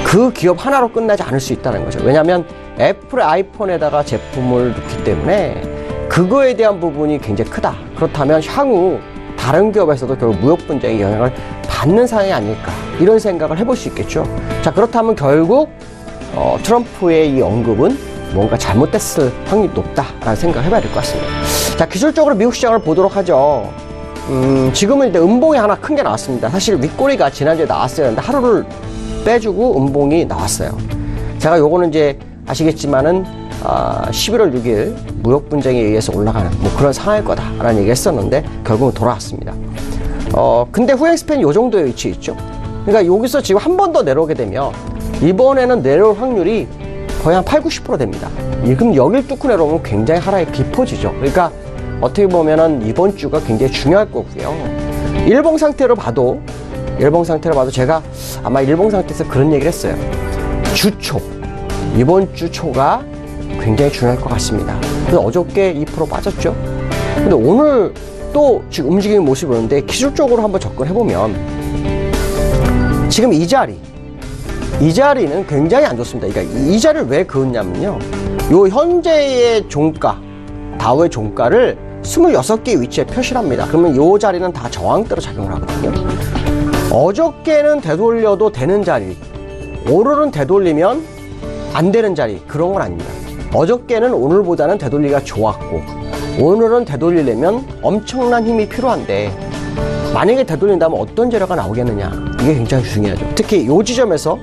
S6: 그 기업 하나로 끝나지 않을 수 있다는 거죠. 왜냐하면 애플의 아이폰에다가 제품을 넣기 때문에 그거에 대한 부분이 굉장히 크다. 그렇다면 향후 다른 기업에서도 결국 무역 분쟁의 영향을 받는 상황이 아닐까 이런 생각을 해볼 수 있겠죠. 자, 그렇다면 결국 트럼프의 이 언급은 뭔가 잘못됐을 확률이 높다라는 생각을 해봐야 될 것 같습니다. 자, 기술적으로 미국 시장을 보도록 하죠. 지금은 이제 음봉이 하나 큰 게 나왔습니다. 사실 윗꼬리가 지난주에 나왔어야 했는데 하루를 빼주고 음봉이 나왔어요. 제가 요거는 이제 아시겠지만은 11월 6일 무역 분쟁에 의해서 올라가는 뭐 그런 상황일 거다라는 얘기 했었는데 결국은 돌아왔습니다. 근데 후행 스팬이 요 정도의 위치에 있죠. 그러니까 여기서 지금 한 번 더 내려오게 되면 이번에는 내려올 확률이 거의 한 80~90% 됩니다. 그럼 여길 뚫고 내려오면 굉장히 하락이 깊어지죠. 그러니까 어떻게 보면은 이번 주가 굉장히 중요할 거고요. 일봉 상태로 봐도 제가 아마 일봉 상태에서 그런 얘기를 했어요. 주초, 이번 주 초가 굉장히 중요할 것 같습니다. 그래서 어저께 2% 빠졌죠. 근데 오늘 또 지금 움직이는 모습이 보는데 기술적으로 한번 접근해보면 지금 이 자리는 굉장히 안 좋습니다. 그러니까 이 자리를 왜 그었냐면요. 요 현재의 종가, 다우의 종가를 26개의 위치에 표시를 합니다. 그러면 요 자리는 다 저항대로 작용을 하거든요. 어저께는 되돌려도 되는 자리, 오늘은 되돌리면 안 되는 자리, 그런 건 아닙니다. 어저께는 오늘보다는 되돌리기가 좋았고 오늘은 되돌리려면 엄청난 힘이 필요한데 만약에 되돌린다면 어떤 재료가 나오겠느냐, 이게 굉장히 중요하죠. 특히 이 지점에서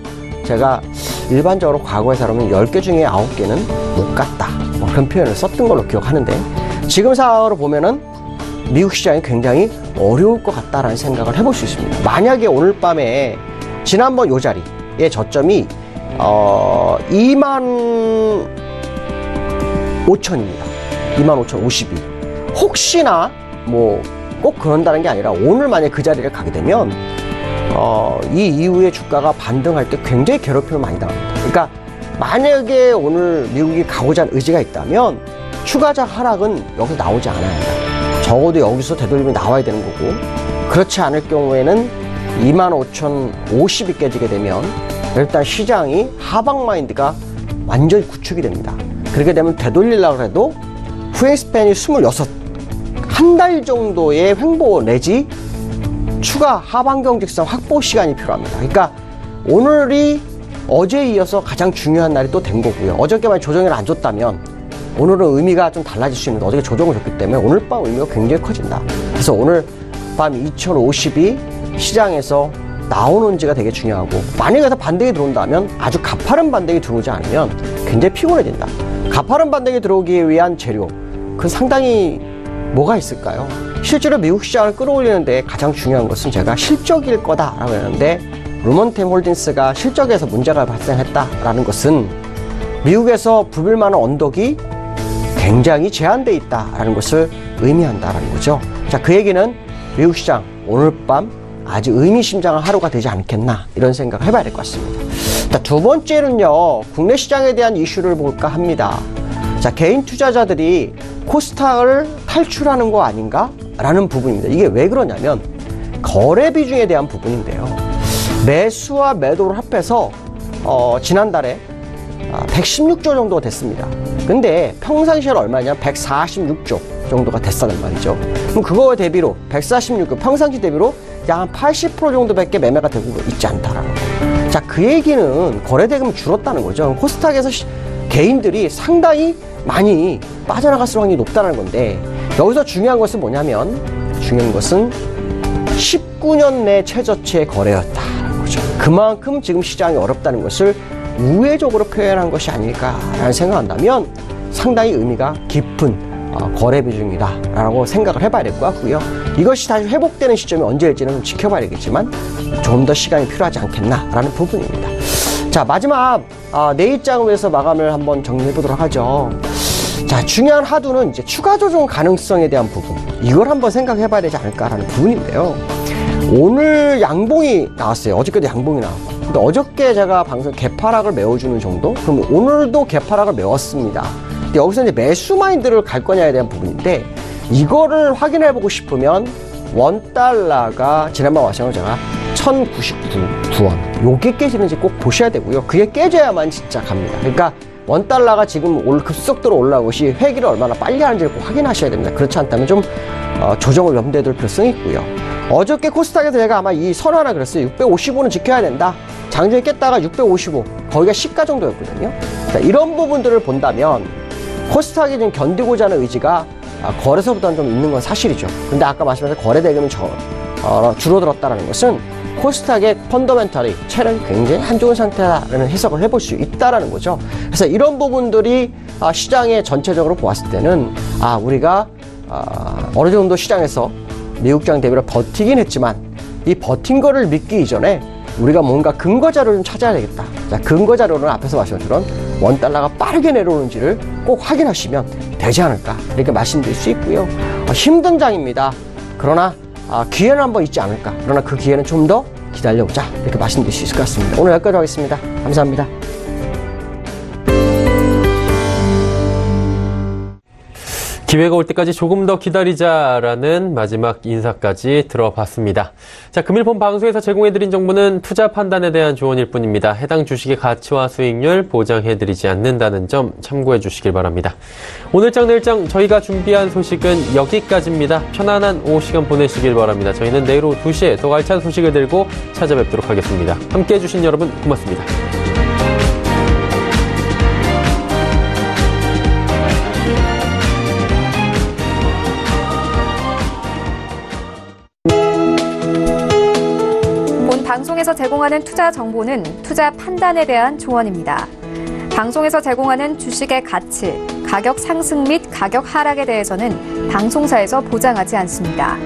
S6: 제가 일반적으로 과거에 사람은 10개 중에 9개는 못 갔다, 뭐 그런 표현을 썼던 걸로 기억하는데 지금 상황으로 보면은 미국 시장이 굉장히 어려울 것 같다라는 생각을 해볼 수 있습니다. 만약에 오늘 밤에 지난번 요 자리의 저점이 25,000입니다. 25,052. 혹시나 뭐 꼭 그런다는 게 아니라 오늘 만약에 그 자리를 가게 되면 이 이후에 주가가 반등할 때 굉장히 괴롭힘을 많이 당합니다. 그러니까 만약에 오늘 미국이 가고자 하는 의지가 있다면 추가적 하락은 여기서 나오지 않아야 한다. 적어도 여기서 되돌림이 나와야 되는 거고, 그렇지 않을 경우에는 25,050이 깨지게 되면 일단 시장이 하방 마인드가 완전히 구축이 됩니다. 그렇게 되면 되돌리려고 해도 후행 스팬이 26, 한 달 정도의 횡보 내지 추가 하방 경직성 확보 시간이 필요합니다. 그러니까 오늘이 어제에 이어서 가장 중요한 날이 또 된 거고요. 어저께만 조정을 안 줬다면 오늘은 의미가 좀 달라질 수 있는데 어저께 조정을 줬기 때문에 오늘 밤 의미가 굉장히 커진다. 그래서 오늘 밤 2,050이 시장에서 나오는지가 되게 중요하고, 만약에 반등이 들어온다면 아주 가파른 반등이 들어오지 않으면 굉장히 피곤해진다. 가파른 반등이 들어오기 위한 재료, 그 상당히 뭐가 있을까요? 실제로 미국 시장을 끌어올리는데 가장 중요한 것은 제가 실적일 거다라고 했는데, 루먼템 홀딩스가 실적에서 문제가 발생했다라는 것은 미국에서 부빌만한 언덕이 굉장히 제한되어 있다라는 것을 의미한다라는 거죠. 자, 그 얘기는 미국 시장 오늘 밤 아주 의미심장한 하루가 되지 않겠나, 이런 생각을 해봐야 될 것 같습니다. 자, 두 번째는요, 국내 시장에 대한 이슈를 볼까 합니다. 자, 개인 투자자들이 코스닥을 탈출하는 거 아닌가? 라는 부분입니다. 이게 왜 그러냐면 거래 비중에 대한 부분인데요. 매수와 매도를 합해서 지난달에 116조 정도가 됐습니다. 근데 평상시에는 얼마냐? 146조 정도가 됐다는 말이죠. 그럼 그거에 대비로 146조, 평상시 대비로 약 한 80% 정도밖에 매매가 되고 있지 않다라는 거예요. 자, 그 얘기는 거래 대금이 줄었다는 거죠. 코스닥에서 개인들이 상당히 많이 빠져나갔을 확률이 높다는 건데, 여기서 중요한 것은 뭐냐면, 중요한 것은 19년 내 최저치의 거래였다는 거죠. 그만큼 지금 시장이 어렵다는 것을 우회적으로 표현한 것이 아닐까라는 생각한다면 상당히 의미가 깊은 거래 비중이다라고 생각을 해봐야 될 것 같고요. 이것이 다시 회복되는 시점이 언제일지는 지켜봐야 되겠지만 좀 더 시간이 필요하지 않겠나라는 부분입니다. 자, 마지막 내일장을 위해서 마감을 한번 정리해 보도록 하죠. 자, 중요한 하두는 이제 추가 조정 가능성에 대한 부분, 이걸 한번 생각해 봐야 되지 않을까라는 부분인데요. 오늘 양봉이 나왔어요. 어저께도 양봉이 나왔고, 근데 어저께 제가 방송 개파락을 메워주는 정도? 그럼 오늘도 개파락을 메웠습니다. 근데 여기서 이제 매수 마인드를 갈 거냐에 대한 부분인데, 이거를 확인해 보고 싶으면 $1가 지난번 마찬가지로 제가 1,099원 요게 깨지는지 꼭 보셔야 되고요. 그게 깨져야만 진짜 갑니다. 그러니까 원달러가 지금 급속도로 올라오고 있이 회기를 얼마나 빨리 하는지를 꼭 확인하셔야 됩니다. 그렇지 않다면 좀 조정을 염두에 둘 필요성이 있고요. 어저께 코스닥에서 제가 아마 이 선 하나 그랬어요. 655는 지켜야 된다. 장중에 깼다가 655, 거기가 시가 정도였거든요. 자, 이런 부분들을 본다면 코스닥이 지금 견디고자 하는 의지가 거래소보다는 좀 있는 건 사실이죠. 근데 아까 말씀하신 거래 대금이 줄어들었다는 것은 코스닥의 펀더멘탈이 체력이 굉장히 안 좋은 상태라는 해석을 해볼 수 있다는 거죠. 그래서 이런 부분들이 시장에 전체적으로 보았을 때는 우리가 어느 정도 시장에서 미국장 대비로 버티긴 했지만 이 버틴 거를 믿기 이전에 우리가 뭔가 근거 자료를 좀 찾아야 되겠다. 자, 근거 자료는 앞에서 말씀드린 원달러가 빠르게 내려오는지를 꼭 확인하시면 되지 않을까 이렇게 말씀드릴 수 있고요. 힘든 장입니다. 그러나 기회는 한번 있지 않을까. 그러나 그 기회는 좀 더 기다려보자 이렇게 말씀드릴 수 있을 것 같습니다. 오늘 여기까지 하겠습니다. 감사합니다.
S2: 기회가 올 때까지 조금 더 기다리자라는 마지막 인사까지 들어봤습니다. 자, 금일본 방송에서 제공해드린 정보는 투자 판단에 대한 조언일 뿐입니다. 해당 주식의 가치와 수익률 보장해드리지 않는다는 점 참고해 주시길 바랍니다. 오늘장 내일장 저희가 준비한 소식은 여기까지입니다. 편안한 오후 시간 보내시길 바랍니다. 저희는 내일 오후 2시에 더 알찬 소식을 들고 찾아뵙도록 하겠습니다. 함께해 주신 여러분 고맙습니다.
S1: 방송에서 제공하는 투자 정보는 투자 판단에 대한 조언입니다. 방송에서 제공하는 주식의 가치, 가격 상승 및 가격 하락에 대해서는 방송사에서 보장하지 않습니다.